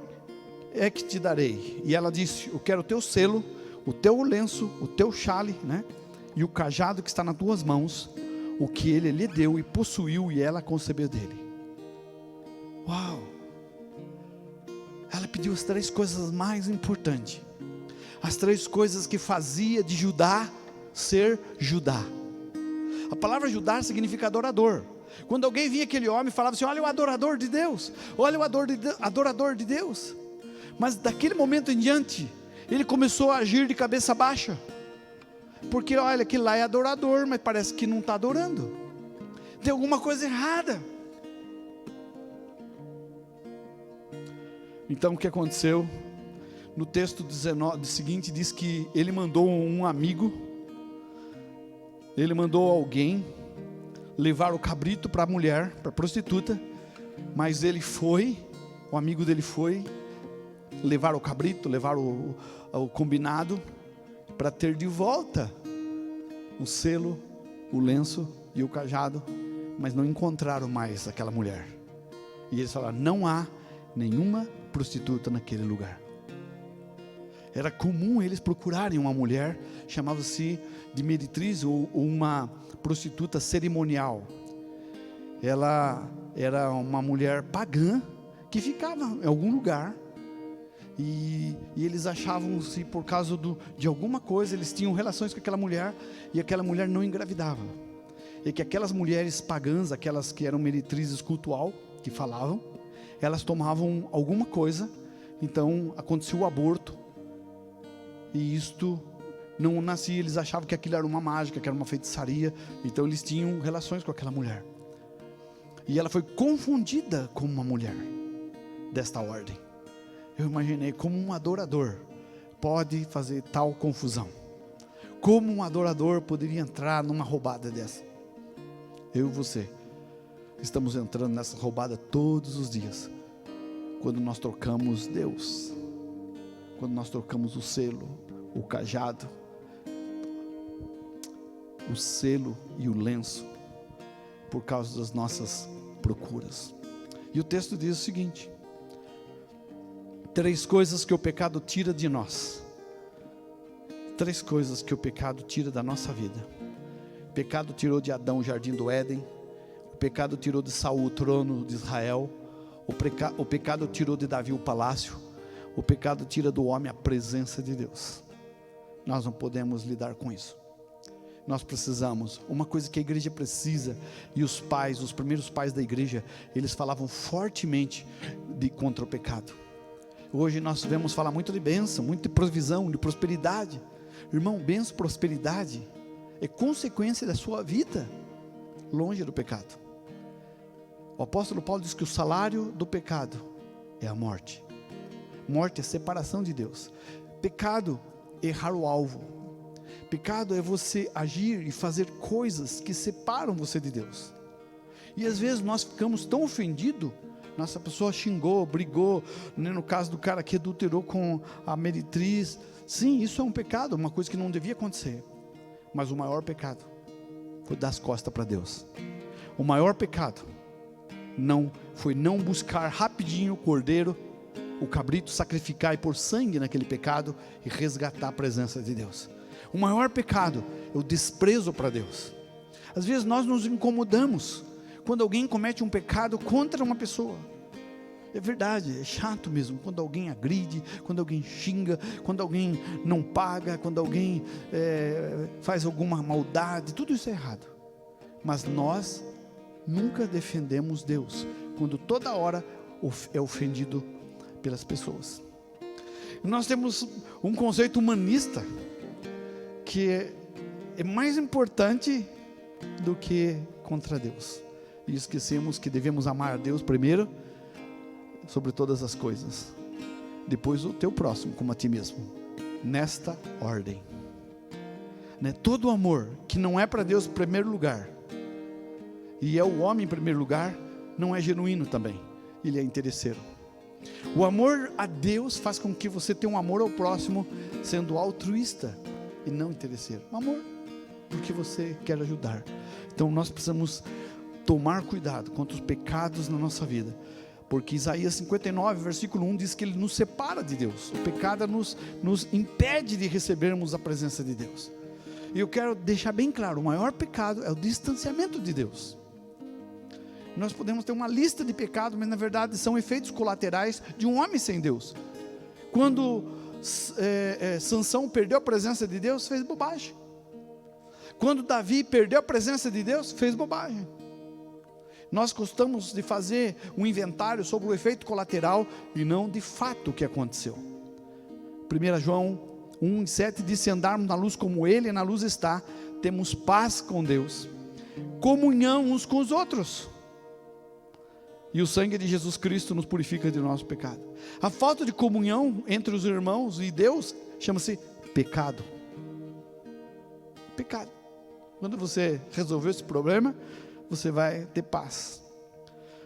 é que te darei. E ela disse: eu quero o teu selo, o teu lenço, o teu chale, né? E o cajado que está nas tuas mãos, o que ele lhe deu e possuiu, e ela concebeu dele. Uau! Ela pediu as 3 coisas mais importantes, as 3 coisas que fazia de Judá ser Judá. A palavra Judá significa adorador. Quando alguém via aquele homem, falava assim: olha o adorador de Deus, olha o adorador de Deus. Mas daquele momento em diante, ele começou a agir de cabeça baixa, porque olha, aquele lá é adorador, mas parece que não está adorando, tem alguma coisa errada. Então o que aconteceu? No texto 19 seguinte diz que ele mandou um amigo, ele mandou alguém levar o cabrito para a mulher, para a prostituta, mas ele foi, o amigo dele foi levar o cabrito, levar o combinado, para ter de volta o selo, o lenço e o cajado, mas não encontraram mais aquela mulher. E eles falaram: não há nenhuma prostituta naquele lugar. Era comum eles procurarem uma mulher, chamava-se de meretriz, ou uma prostituta cerimonial. Ela era uma mulher pagã que ficava em algum lugar, e eles achavam-se, por causa de alguma coisa, eles tinham relações com aquela mulher, e aquela mulher não engravidava. E que aquelas mulheres pagãs, aquelas que eram meretrizes cultual, que falavam, elas tomavam alguma coisa, então acontecia o aborto, e isto não nascia. Eles achavam que aquilo era uma mágica, que era uma feitiçaria, então eles tinham relações com aquela mulher. e ela foi confundida com uma mulher desta ordem. Eu imaginei como um adorador pode fazer tal confusão. Como um adorador poderia entrar numa roubada dessa? Eu e você estamos entrando nessa roubada todos os dias, quando nós trocamos Deus, quando nós trocamos o selo, o cajado, o selo e o lenço, por causa das nossas procuras. E o texto diz o seguinte: 3 coisas que o pecado tira de nós. 3 coisas que o pecado tira da nossa vida. O pecado tirou de Adão o jardim do Éden. O pecado tirou de Saul o trono de Israel. O pecado tirou de Davi o palácio. O pecado tira do homem a presença de Deus. Nós não podemos lidar com isso. Nós precisamos, uma coisa que a igreja precisa, e os pais, os primeiros pais da igreja, eles falavam fortemente contra o pecado. Hoje nós devemos falar muito de bênção, muito de provisão, de prosperidade. Irmão, bênção, prosperidade é consequência da sua vida longe do pecado. O apóstolo Paulo diz que o salário do pecado é a morte. Morte é separação de Deus. Pecado é errar o alvo. Pecado é você agir e fazer coisas que separam você de Deus. E às vezes nós ficamos tão ofendidos. Nossa, pessoa xingou, brigou, né? No caso do cara que adulterou com a meretriz. Sim, isso é um pecado, uma coisa que não devia acontecer. Mas o maior pecado foi dar as costas para Deus. O maior pecado foi não buscar rapidinho o cordeiro, o cabrito, sacrificar e pôr sangue naquele pecado e resgatar a presença de Deus. O maior pecado é o desprezo para Deus. Às vezes nós nos incomodamos quando alguém comete um pecado contra uma pessoa. É verdade, é chato mesmo, quando alguém agride, quando alguém xinga, quando alguém não paga, quando alguém faz alguma maldade, tudo isso é errado. Mas nós nunca defendemos Deus, quando toda hora é ofendido pelas pessoas. Nós temos um conceito humanista, que é mais importante do que contra Deus. E esquecemos que devemos amar a Deus primeiro, sobre todas as coisas, depois o teu próximo como a ti mesmo, nesta ordem, né? Todo amor que não é para Deus em primeiro lugar, e é o homem em primeiro lugar, não é genuíno também, ele é interesseiro. O amor a Deus faz com que você tenha um amor ao próximo, sendo altruísta e não interesseiro. Um amor porque você quer ajudar. Então nós precisamos tomar cuidado contra os pecados na nossa vida, porque Isaías 59, versículo 1 diz que ele nos separa de Deus. O pecado nos impede de recebermos a presença de Deus. E eu quero deixar bem claro, o maior pecado é o distanciamento de Deus. Nós podemos ter uma lista de pecados, mas na verdade são efeitos colaterais de um homem sem Deus. Quando Sansão perdeu a presença de Deus, fez bobagem. Quando Davi perdeu a presença de Deus, fez bobagem. Nós gostamos de fazer um inventário sobre o efeito colateral e não de fato o que aconteceu. 1 João 1,7 diz: se andarmos na luz como Ele na luz está, temos paz com Deus, comunhão uns com os outros, e o sangue de Jesus Cristo nos purifica de nosso pecado. A falta de comunhão entre os irmãos e Deus chama-se pecado. Pecado. Quando você resolver esse problema, você vai ter paz.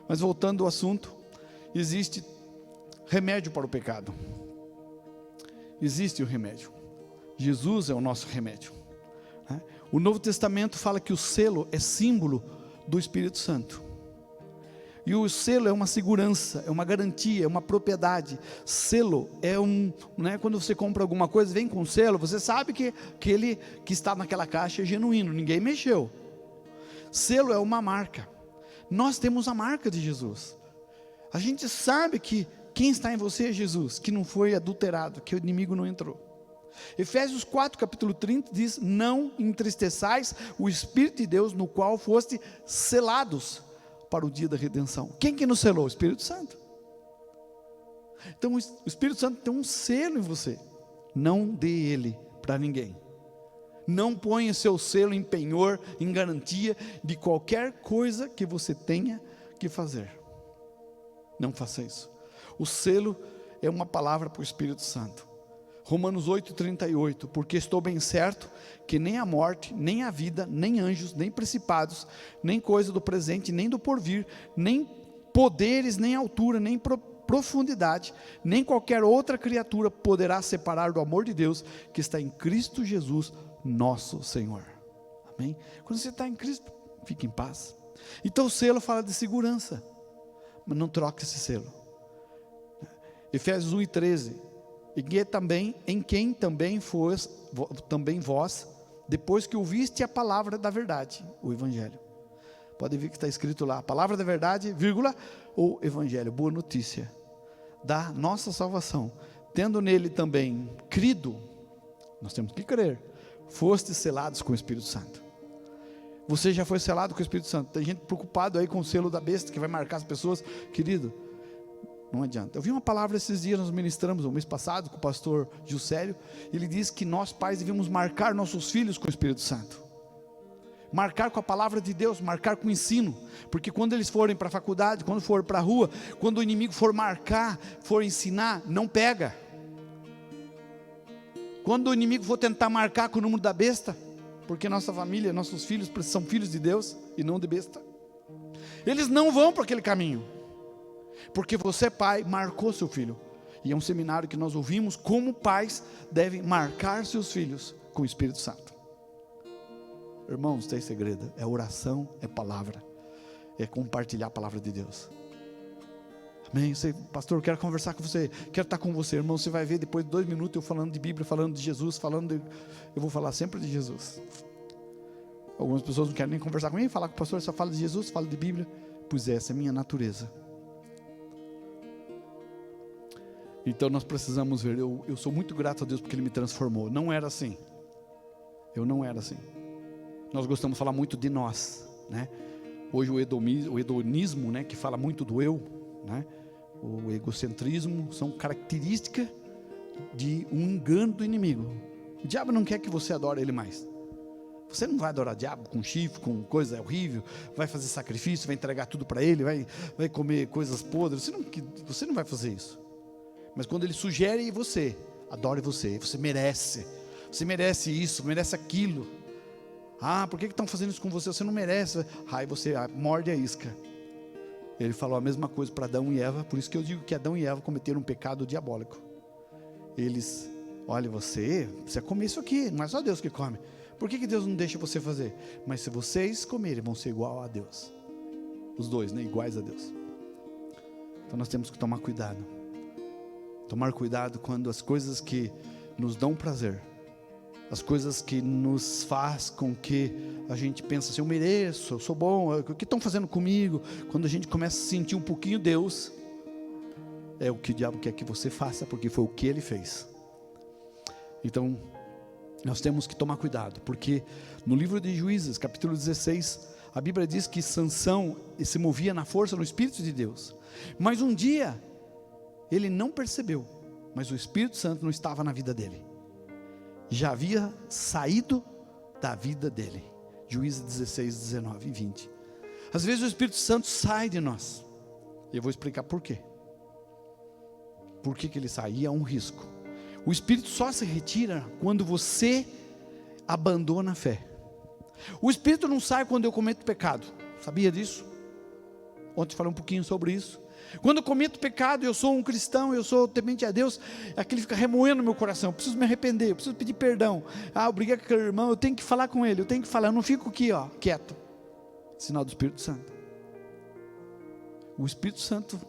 Mas voltando ao assunto, existe remédio para o pecado. Existe o remédio. Jesus é o nosso remédio. O Novo Testamento fala que o selo é símbolo do Espírito Santo. E o selo é uma segurança, é uma garantia, é uma propriedade. Selo é quando você compra alguma coisa, vem com selo, você sabe que aquele que está naquela caixa é genuíno, ninguém mexeu. Selo é uma marca. Nós temos a marca de Jesus. A gente sabe que quem está em você é Jesus, que não foi adulterado, que o inimigo não entrou. Efésios 4, capítulo 30 diz: não entristeçais o Espírito de Deus, no qual foste selados para o dia da redenção. Quem que nos selou? O Espírito Santo. Então o Espírito Santo tem um selo em você. Não dê ele para ninguém. Não ponha seu selo em penhor, em garantia de qualquer coisa que você tenha, que fazer. Não faça isso. O selo é uma palavra para o Espírito Santo. Romanos 8:38, porque estou bem certo que nem a morte, nem a vida, nem anjos, nem principados, nem coisa do presente, nem do porvir, nem poderes, nem altura, nem profundidade, nem qualquer outra criatura poderá separar do amor de Deus que está em Cristo Jesus, nosso Senhor. Amém? Quando você está em Cristo, fique em paz. Então o selo fala de segurança, mas não troque esse selo. Efésios 1:13, em quem também vós, depois que ouviste a palavra da verdade, o Evangelho. Pode ver que está escrito lá, a palavra da verdade, vírgula, o Evangelho, boa notícia, da nossa salvação, tendo nele também crido, nós temos que crer, fostes selados com o Espírito Santo. Você já foi selado com o Espírito Santo. Tem gente preocupado aí com o selo da besta, que vai marcar as pessoas, querido, não adianta. Eu vi uma palavra esses dias, nós ministramos, o mês passado, com o pastor Juscelio, ele disse que nós pais devemos marcar nossos filhos com o Espírito Santo, marcar com a palavra de Deus, marcar com o ensino, porque quando eles forem para a faculdade, quando for para a rua, quando o inimigo for marcar, for ensinar, não pega. Quando o inimigo for tentar marcar com o número da besta, porque nossa família, nossos filhos são filhos de Deus e não de besta, eles não vão para aquele caminho, porque você, pai, marcou seu filho. E é um seminário que nós ouvimos como pais devem marcar seus filhos com o Espírito Santo. Irmãos, tem segredo, é oração, é palavra, é compartilhar a palavra de Deus. Amém? Você, pastor, eu quero conversar com você, quero estar com você, irmão. Você vai ver depois de 2 minutos eu falando de Bíblia, falando de Jesus, eu vou falar sempre de Jesus. Algumas pessoas não querem nem conversar comigo, falar com o pastor, só fala de Jesus, fala de Bíblia. Pois é, essa é a minha natureza. Então nós precisamos ver, eu sou muito grato a Deus porque Ele me transformou. Não era assim, eu não era assim. Nós gostamos de falar muito de nós, né? Hoje o hedonismo, né, que fala muito do eu, né? O egocentrismo são características de um engano do inimigo. O diabo não quer que você adore ele mais. Você não vai adorar o diabo com chifre, com coisa horrível, vai fazer sacrifício, vai entregar tudo para ele, vai comer coisas podres. Você não vai fazer isso. Mas quando ele sugere você, adore você merece isso, merece aquilo. Ah, por que estão fazendo isso com você? Você não merece. Aí você morde a isca. Ele falou a mesma coisa para Adão e Eva. Por isso que eu digo que Adão e Eva cometeram um pecado diabólico. Eles, olha, você precisa comer isso aqui, não é só Deus que come. Por que Deus não deixa você fazer? Mas se vocês comerem, vão ser igual a Deus. Os dois, né? Iguais a Deus. Então nós temos que tomar cuidado. Tomar cuidado quando as coisas que nos dão prazer, as coisas que nos faz com que a gente pensa assim, eu mereço, eu sou bom, o que estão fazendo comigo? Quando a gente começa a sentir um pouquinho Deus, é o que o diabo quer que você faça, porque foi o que ele fez. Então, nós temos que tomar cuidado, porque no livro de Juízes, capítulo 16, a Bíblia diz que Sansão se movia na força, no Espírito de Deus, mas um dia, ele não percebeu, mas o Espírito Santo não estava na vida dele, já havia saído da vida dele. Juízes 16, 19 e 20. Às vezes o Espírito Santo sai de nós, e eu vou explicar por quê. Por que ele sai? E é um risco. O Espírito só se retira quando você abandona a fé. O Espírito não sai quando eu cometo pecado. Sabia disso? Ontem falei um pouquinho sobre isso. Quando eu cometo pecado, eu sou um cristão, eu sou temente a Deus, aquele fica remoendo no meu coração, eu preciso me arrepender, eu preciso pedir perdão. Eu briguei com aquele irmão, eu tenho que falar com ele, eu não fico aqui, quieto. Sinal do Espírito Santo. O Espírito Santo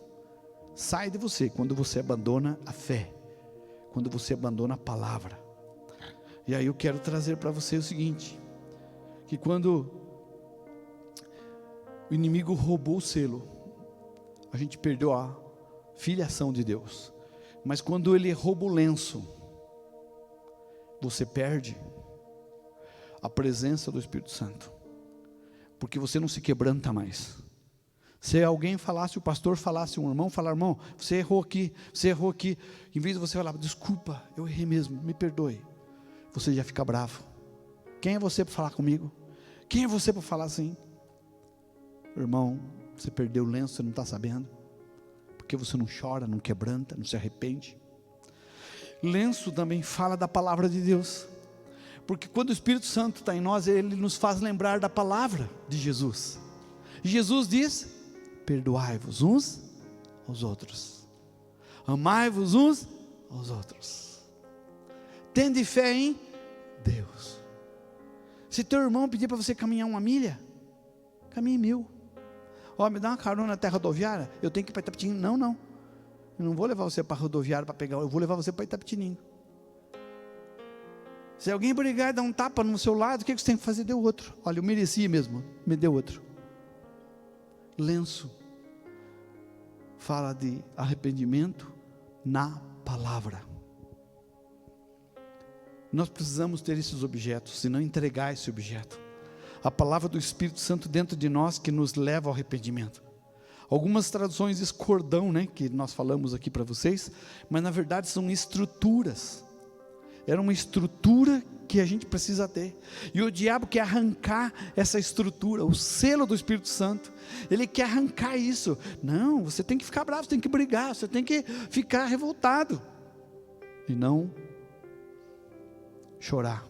sai de você quando você abandona a fé, quando você abandona a palavra. E aí eu quero trazer para você o seguinte, que quando o inimigo roubou o selo, a gente perdeu a filiação de Deus. Mas quando ele rouba o lenço, você perde a presença do Espírito Santo, porque você não se quebranta mais. Se alguém falasse, o pastor falasse, um irmão falar, irmão, você errou aqui, em vez de você falar, desculpa, eu errei mesmo, me perdoe, você já fica bravo. Quem é você para falar comigo? Quem é você para falar assim? Irmão, Você perdeu o lenço, você não está sabendo. Porque você não chora, não quebranta, não se arrepende. Lenço também fala da palavra de Deus. Porque quando o Espírito Santo está em nós, ele nos faz lembrar da palavra de Jesus. Jesus diz: perdoai-vos uns aos outros, amai-vos uns aos outros, tende fé em Deus. Se teu irmão pedir para você caminhar 1 milha, caminhe 1000. Me dá uma carona na terra rodoviária, eu tenho que ir para Itapetininga. Não, eu não vou levar você para a rodoviária para pegar, eu vou levar você para Itapetininga. Se alguém brigar e dar um tapa no seu lado, o que você tem que fazer? Deu outro. Olha, eu mereci mesmo, me deu outro. Lenço fala de arrependimento na palavra. Nós precisamos ter esses objetos, se não entregar esse objeto. A palavra do Espírito Santo dentro de nós que nos leva ao arrependimento. Algumas traduções diz cordão, né, que nós falamos aqui para vocês, mas na verdade são estruturas. Era uma estrutura que a gente precisa ter. E o diabo quer arrancar essa estrutura, o selo do Espírito Santo. Ele quer arrancar isso. Não, você tem que ficar bravo, você tem que brigar, você tem que ficar revoltado. E não chorar.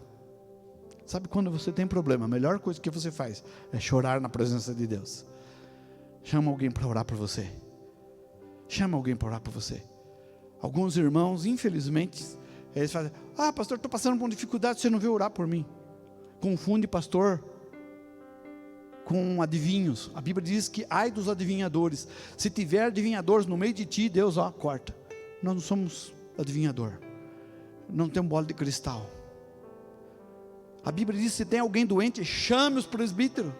Sabe quando você tem problema, a melhor coisa que você faz é chorar na presença de Deus. Chama alguém para orar por você. Chama alguém para orar por você. Alguns irmãos, infelizmente, eles falam: pastor, estou passando por dificuldade, você não veio orar por mim. Confunde pastor com adivinhos. A Bíblia diz que ai dos adivinhadores. Se tiver adivinhadores no meio de ti, Deus corta. Nós não somos adivinhador. Não temos bola de cristal. A Bíblia diz: se tem alguém doente, chame os presbíteros.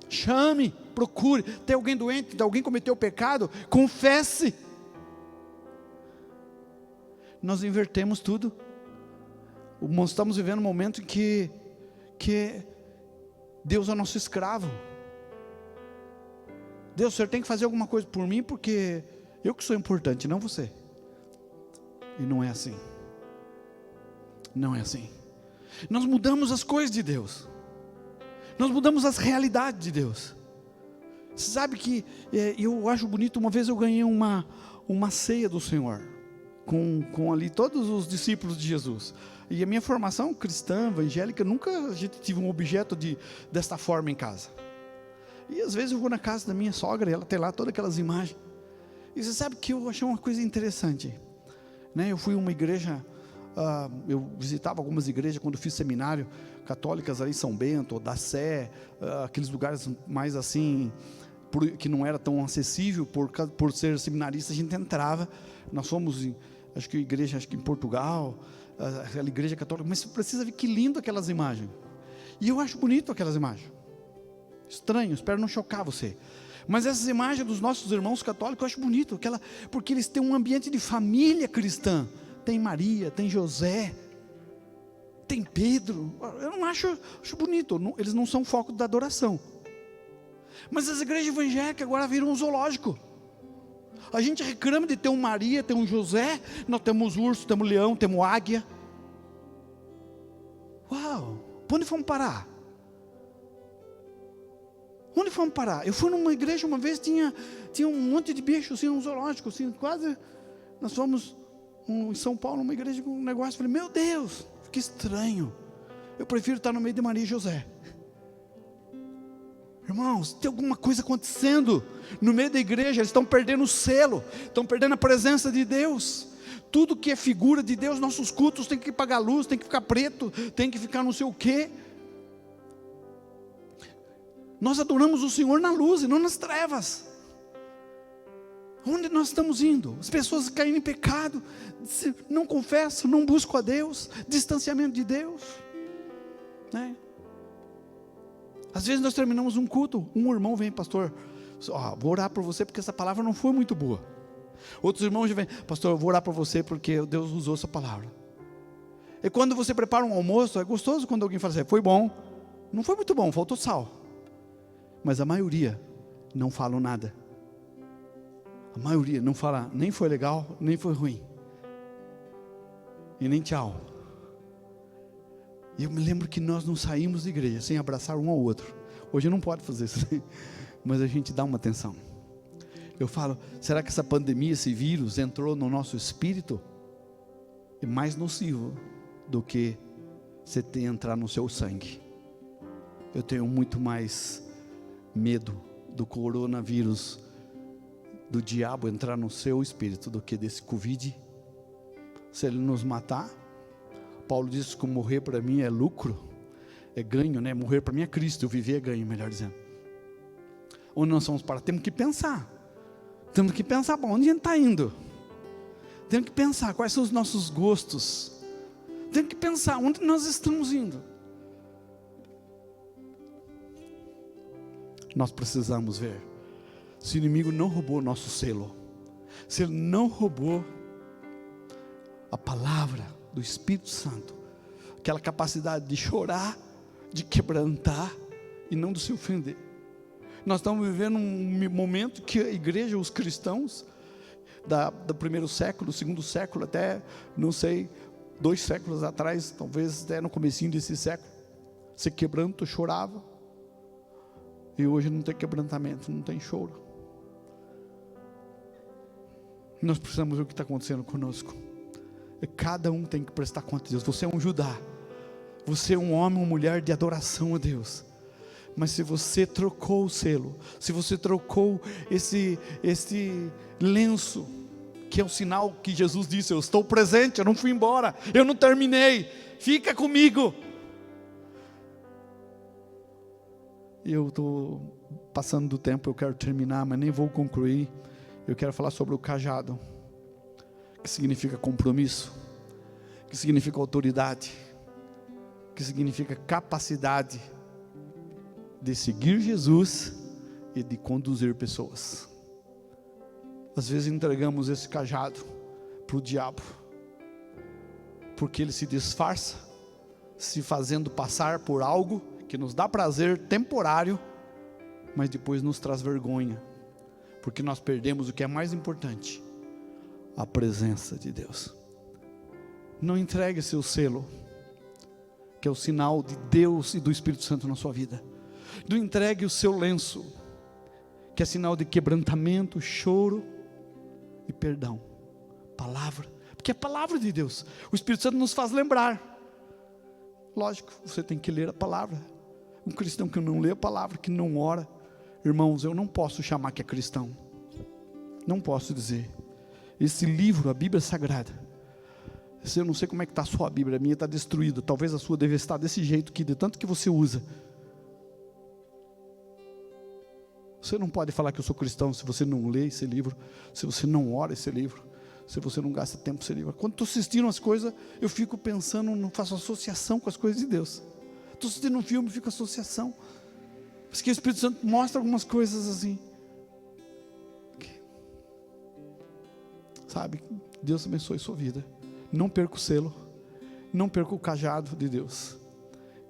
Chame, procure. Tem alguém doente, alguém cometeu pecado, confesse. Nós invertemos tudo. Nós estamos vivendo um momento em que Deus é nosso escravo. Deus, o Senhor tem que fazer alguma coisa por mim, porque eu que sou importante, não você. E não é assim. Não é assim. Nós mudamos as coisas de Deus. Nós mudamos as realidades de Deus. Você sabe que eu acho bonito, uma vez eu ganhei uma ceia do Senhor, com ali todos os discípulos de Jesus. E a minha formação cristã, evangélica, nunca a gente tive um objeto desta forma em casa. E às vezes eu vou na casa da minha sogra e ela tem lá todas aquelas imagens. E você sabe que eu achei uma coisa interessante, né? Eu fui a uma igreja, eu visitava algumas igrejas quando fiz seminário, católicas ali em São Bento, da Sé, aqueles lugares mais assim, que não era tão acessível, por ser seminarista, a gente entrava. Nós fomos, acho que em Portugal, aquela igreja católica, mas você precisa ver que lindo aquelas imagens. E eu acho bonito aquelas imagens. Estranho, espero não chocar você. Mas essas imagens dos nossos irmãos católicos eu acho bonito, porque eles têm um ambiente de família cristã. Tem Maria, tem José, tem Pedro. Eu não acho bonito, eles não são foco da adoração. Mas as igrejas evangélicas agora viram um zoológico. A gente reclama de ter um Maria, ter um José. Nós temos urso, temos leão, temos águia. Uau, para onde fomos parar? Onde fomos parar? Eu fui numa igreja uma vez, tinha um monte de bicho, assim, um zoológico, assim, quase. Nós fomos em São Paulo, numa igreja com um negócio. Falei, meu Deus, que estranho. Eu prefiro estar no meio de Maria e José. Irmãos, tem alguma coisa acontecendo no meio da igreja. Eles estão perdendo o selo, estão perdendo a presença de Deus. Tudo que é figura de Deus, nossos cultos tem que pagar luz, tem que ficar preto, tem que ficar não sei o quê. Nós adoramos o Senhor na luz e não nas trevas. Onde nós estamos indo? As pessoas caem em pecado, não confessam, não buscam a Deus, distanciamento de Deus, né? Às vezes nós terminamos um culto, um irmão vem, pastor, vou orar por você porque essa palavra não foi muito boa. Outros irmãos vêm, pastor, eu vou orar por você porque Deus usou essa palavra. E quando você prepara um almoço, é gostoso quando alguém fala assim, foi bom, não foi muito bom, faltou sal. Mas a maioria não falam nada. A maioria não fala, nem foi legal, nem foi ruim. E nem tchau. E eu me lembro que nós não saímos da igreja sem abraçar um ao outro. Hoje não pode fazer isso. mas a gente dá uma atenção. Eu falo, será que essa pandemia, esse vírus entrou no nosso espírito? É mais nocivo do que você entrar no seu sangue. Eu tenho muito mais medo do coronavírus, do diabo entrar no seu espírito, do que desse Covid. Se ele nos matar, Paulo disse que morrer para mim é lucro, é ganho, né? Morrer para mim é Cristo, eu viver é ganho, melhor dizendo. Onde nós vamos parar? Temos que pensar para onde a gente está indo. Temos que pensar quais são os nossos gostos. Temos que pensar onde nós estamos indo. Nós precisamos ver se o inimigo não roubou o nosso selo, se ele não roubou a palavra do Espírito Santo, aquela capacidade de chorar, de quebrantar e não de se ofender. Nós estamos vivendo um momento que a igreja, os cristãos do primeiro século, segundo século, até, não sei, 2 séculos atrás, talvez até no comecinho desse século, se quebranto, chorava, e hoje não tem quebrantamento, não tem choro. Nós precisamos ver o que está acontecendo conosco. E cada um tem que prestar conta a Deus. Você é um Judá, você é um homem ou mulher de adoração a Deus, mas se você trocou o selo, se você trocou esse lenço, que é o sinal que Jesus disse, eu estou presente, eu não fui embora, eu não terminei, fica comigo. Eu estou passando do tempo, eu quero terminar, mas nem vou concluir. Eu quero falar sobre o cajado, que significa compromisso, que significa autoridade, que significa capacidade de seguir Jesus e de conduzir pessoas. Às vezes entregamos esse cajado para o diabo, porque ele se disfarça, se fazendo passar por algo que nos dá prazer temporário, mas depois nos traz vergonha, porque nós perdemos o que é mais importante, a presença de Deus. Não entregue seu selo, que é o sinal de Deus e do Espírito Santo na sua vida. Não entregue o seu lenço, que é sinal de quebrantamento, choro e perdão. Palavra, porque é a palavra de Deus. O Espírito Santo nos faz lembrar. Lógico, você tem que ler a palavra. Um cristão que não lê a palavra, que não ora, irmãos, eu não posso chamar que é cristão. Não posso dizer. Esse livro, a Bíblia Sagrada, eu não sei como é que está a sua Bíblia, a minha está destruída, talvez a sua deve estar desse jeito, que de tanto que você usa. Você não pode falar que eu sou cristão se você não lê esse livro, se você não ora esse livro, se você não gasta tempo com esse livro. Quando estou assistindo as coisas, eu fico pensando, não faço associação com as coisas de Deus. Estou assistindo um filme, fico associação, porque o Espírito Santo mostra algumas coisas assim. Sabe, Deus abençoe sua vida. Não perca o selo, não perca o cajado de Deus.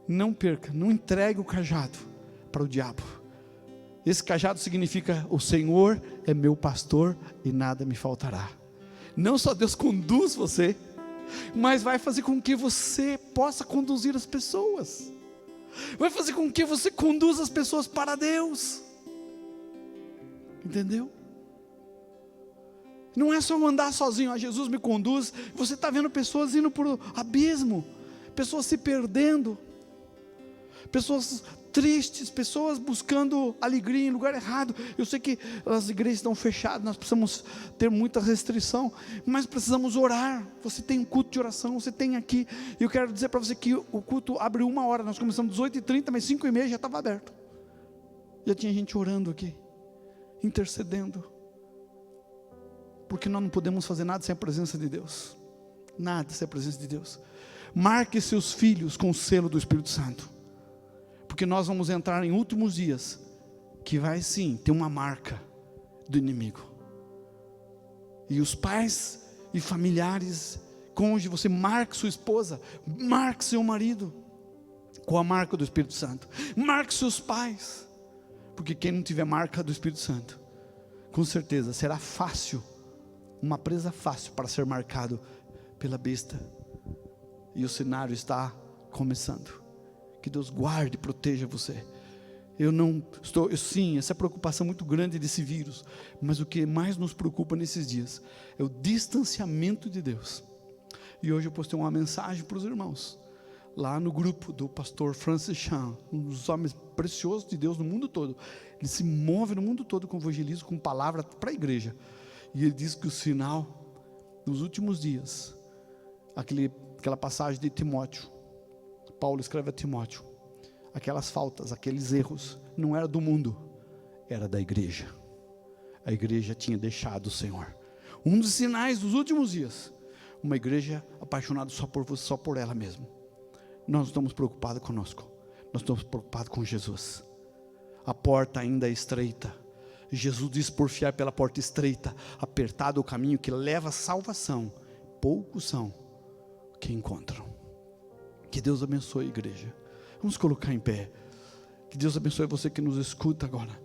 Não perca, não entregue o cajado para o diabo. Esse cajado significa, o Senhor é meu pastor e nada me faltará. Não só Deus conduz você, mas vai fazer com que você possa conduzir as pessoas. Vai fazer com que você conduza as pessoas para Deus. Entendeu? Não é só andar sozinho, Jesus me conduz. Você está vendo pessoas indo para o abismo, pessoas se perdendo, pessoas tristes, pessoas buscando alegria em lugar errado. Eu sei que as igrejas estão fechadas, nós precisamos ter muita restrição, mas precisamos orar. Você tem um culto de oração, você tem aqui. E eu quero dizer para você que o culto abre 1 hora, nós começamos às 8h30, mas 5h30 já estava aberto. Já tinha gente orando aqui, intercedendo, porque nós não podemos fazer nada sem a presença de Deus. Nada sem a presença de Deus. Marque seus filhos com o selo do Espírito Santo, porque nós vamos entrar em últimos dias, que vai sim ter uma marca do inimigo. E os pais e familiares, cônjuge, você marque sua esposa, marque seu marido com a marca do Espírito Santo. Marque seus pais, porque quem não tiver marca do Espírito Santo, com certeza será fácil, uma presa fácil para ser marcado pela besta. E o cenário está começando. Que Deus guarde e proteja você. Sim, essa preocupação muito grande desse vírus, mas o que mais nos preocupa nesses dias é o distanciamento de Deus. E hoje eu postei uma mensagem para os irmãos, lá no grupo do pastor Francis Chan, um dos homens preciosos de Deus no mundo todo. Ele se move no mundo todo com evangelismo, com palavra para a igreja. E ele diz que o sinal, nos últimos dias, aquela passagem de Timóteo, Paulo escreve a Timóteo, aquelas faltas, aqueles erros, não era do mundo, era da igreja. A igreja tinha deixado o Senhor. Um dos sinais dos últimos dias, uma igreja apaixonada só por você, só por ela mesma. Nós não estamos preocupados conosco, nós estamos preocupados com Jesus. A porta ainda é estreita. Jesus diz: porfiar pela porta estreita, apertado o caminho que leva à salvação, poucos são que encontram. Que Deus abençoe a igreja. Vamos colocar em pé. Que Deus abençoe você que nos escuta agora.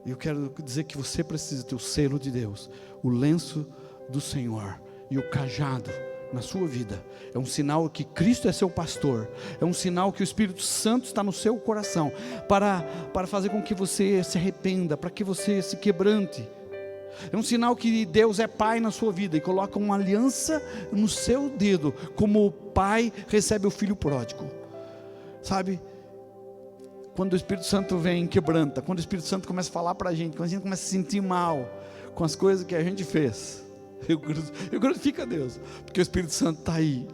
Eu quero dizer que você precisa ter o selo de Deus, o lenço do Senhor e o cajado na sua vida. É um sinal que Cristo é seu pastor. É um sinal que o Espírito Santo está no seu coração para fazer com que você se arrependa, para que você se quebrante. É um sinal que Deus é pai na sua vida e coloca uma aliança no seu dedo, como o pai recebe o filho pródigo. Sabe, quando o Espírito Santo vem, quebranta, quando o Espírito Santo começa a falar para a gente, quando a gente começa a se sentir mal com as coisas que a gente fez, eu glorifico a Deus, porque o Espírito Santo está aí,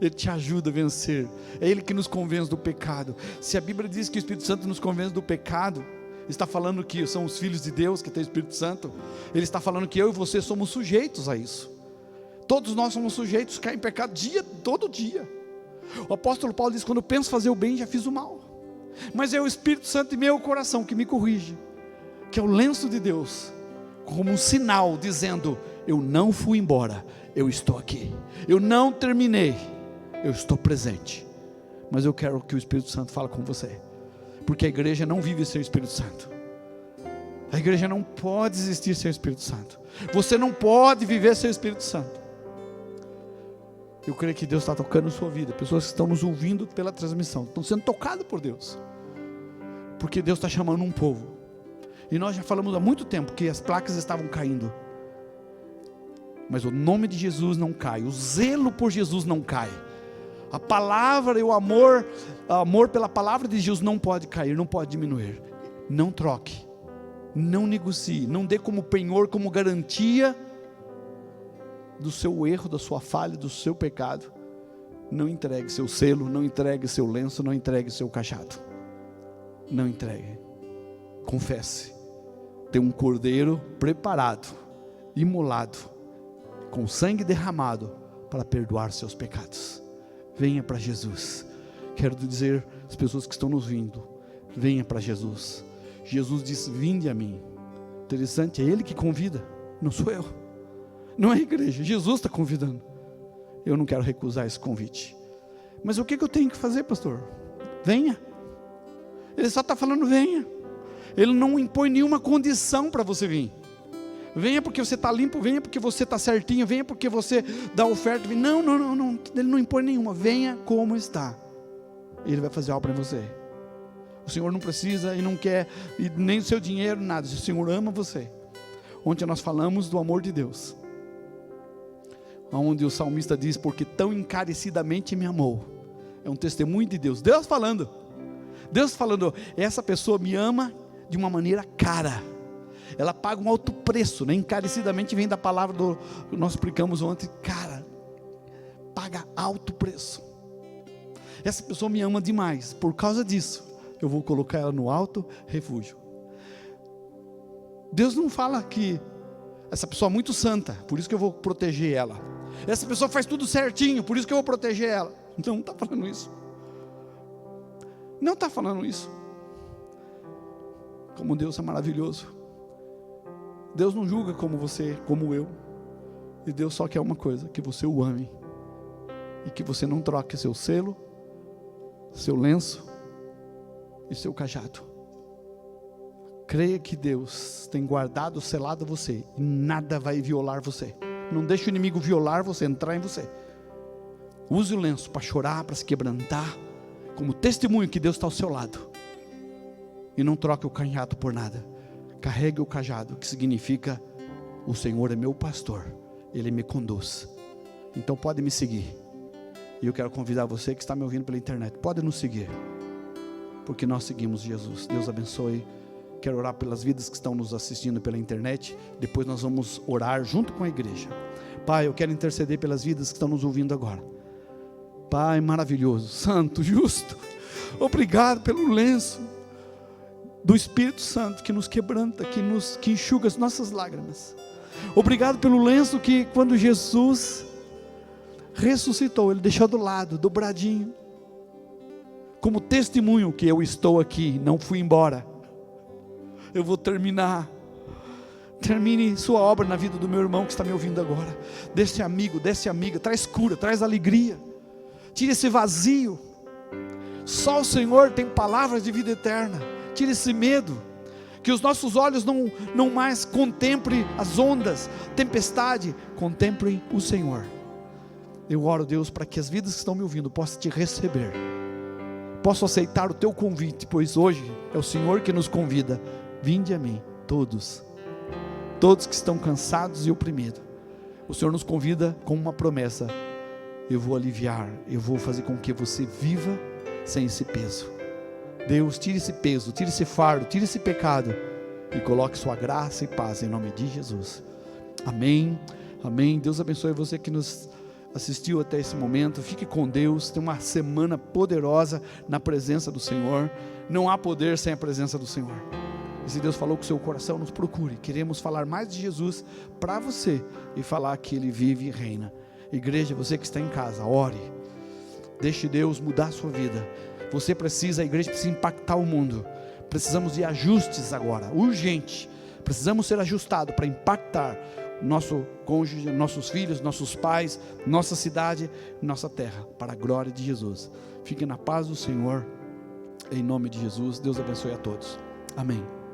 Ele te ajuda a vencer, é Ele que nos convence do pecado. Se a Bíblia diz que o Espírito Santo nos convence do pecado, está falando que são os filhos de Deus que tem o Espírito Santo, Ele está falando que eu e você somos sujeitos a isso. Todos nós somos sujeitos a cair em pecado todo dia. O apóstolo Paulo diz: quando eu penso fazer o bem, já fiz o mal. Mas é o Espírito Santo em meu coração que me corrige, que é o lenço de Deus, como um sinal dizendo: eu não fui embora, eu estou aqui. Eu não terminei, eu estou presente. Mas eu quero que o Espírito Santo fale com você, porque a igreja não vive sem o Espírito Santo. A igreja não pode existir sem o Espírito Santo. Você não pode viver sem o Espírito Santo. Eu creio que Deus está tocando a sua vida. Pessoas que estão nos ouvindo pela transmissão, estão sendo tocadas por Deus, porque Deus está chamando um povo. E nós já falamos há muito tempo que as placas estavam caindo, mas o nome de Jesus não cai, o zelo por Jesus não cai, a palavra e o amor pela palavra de Jesus não pode cair, não pode diminuir. Não troque, não negocie, não dê como penhor, como garantia do seu erro, da sua falha, do seu pecado. Não entregue seu selo, não entregue seu lenço, não entregue seu cajado. Não entregue. Confesse. Tem um cordeiro preparado, imolado, com sangue derramado para perdoar seus pecados. Venha para Jesus. Quero dizer às pessoas que estão nos ouvindo: venha para Jesus. Jesus disse: vinde a mim. Interessante, é Ele que convida, não sou eu, não é a igreja. Jesus está convidando. Eu não quero recusar esse convite. Mas o que eu tenho que fazer, pastor? Venha. Ele só está falando: venha. Ele não impõe nenhuma condição para você vir. Venha porque você está limpo, venha porque você está certinho, venha porque você dá oferta. Não, Ele não impõe nenhuma. Venha como está. Ele vai fazer algo para você. O Senhor não precisa e não quer e nem o seu dinheiro, nada. O Senhor ama você. Ontem nós falamos do amor de Deus, onde o salmista diz: porque tão encarecidamente me amou. É um testemunho de Deus. Deus falando, essa pessoa me ama de uma maneira cara. Ela paga um alto preço, né? Encarecidamente vem da palavra que nós explicamos ontem. Cara, paga alto preço. Essa pessoa me ama demais. Por causa disso, eu vou colocar ela no alto refúgio. Deus não fala que essa pessoa é muito santa, por isso que eu vou proteger ela. Essa pessoa faz tudo certinho, por isso que eu vou proteger ela. Não está falando isso. Não está falando isso. Como Deus é maravilhoso. Deus não julga como você, como eu. E Deus só quer uma coisa: que você o ame. E que você não troque seu selo, seu lenço e seu cajado. Creia que Deus tem guardado, selado você, e nada vai violar você. Não deixe o inimigo violar você, entrar em você. Use o lenço para chorar, para se quebrantar, como testemunho que Deus está ao seu lado. E não troque o canhato por nada. Carregue o cajado, que significa: o Senhor é meu pastor, Ele me conduz. Então pode me seguir. E eu quero convidar você que está me ouvindo pela internet, pode nos seguir, porque nós seguimos Jesus. Deus abençoe. Quero orar pelas vidas que estão nos assistindo pela internet. Depois nós vamos orar junto com a igreja. Pai, eu quero interceder pelas vidas que estão nos ouvindo agora. Pai maravilhoso, santo, justo, obrigado pelo lenço do Espírito Santo que nos quebranta, que enxuga as nossas lágrimas. Obrigado pelo lenço que, quando Jesus ressuscitou, Ele deixou do lado, dobradinho, como testemunho que eu estou aqui, não fui embora. Eu vou terminar. Termine sua obra na vida do meu irmão que está me ouvindo agora. Desse amigo, dessa amiga, traz cura, traz alegria. Tire esse vazio. Só o Senhor tem palavras de vida eterna. Tire esse medo. Que os nossos olhos não mais contemplem as ondas, tempestade. Contemplem o Senhor. Eu oro, Deus, para que as vidas que estão me ouvindo possam te receber. Possam aceitar o teu convite, pois hoje é o Senhor que nos convida. Vinde a mim, todos que estão cansados e oprimidos. O Senhor nos convida com uma promessa: eu vou aliviar, eu vou fazer com que você viva sem esse peso. Deus, tire esse peso, tire esse fardo, tire esse pecado e coloque sua graça e paz em nome de Jesus. Amém, amém. Deus abençoe você que nos assistiu até esse momento. Fique com Deus. Tenha uma semana poderosa na presença do Senhor. Não há poder sem a presença do Senhor. E se Deus falou com o seu coração, nos procure. Queremos falar mais de Jesus para você e falar que Ele vive e reina. Igreja, você que está em casa, ore. Deixe Deus mudar a sua vida. Você precisa, a igreja precisa impactar o mundo. Precisamos de ajustes agora, urgente. Precisamos ser ajustados para impactar nosso cônjuge, nossos filhos, nossos pais, nossa cidade, nossa terra, para a glória de Jesus. Fique na paz do Senhor, em nome de Jesus. Deus abençoe a todos. Amém.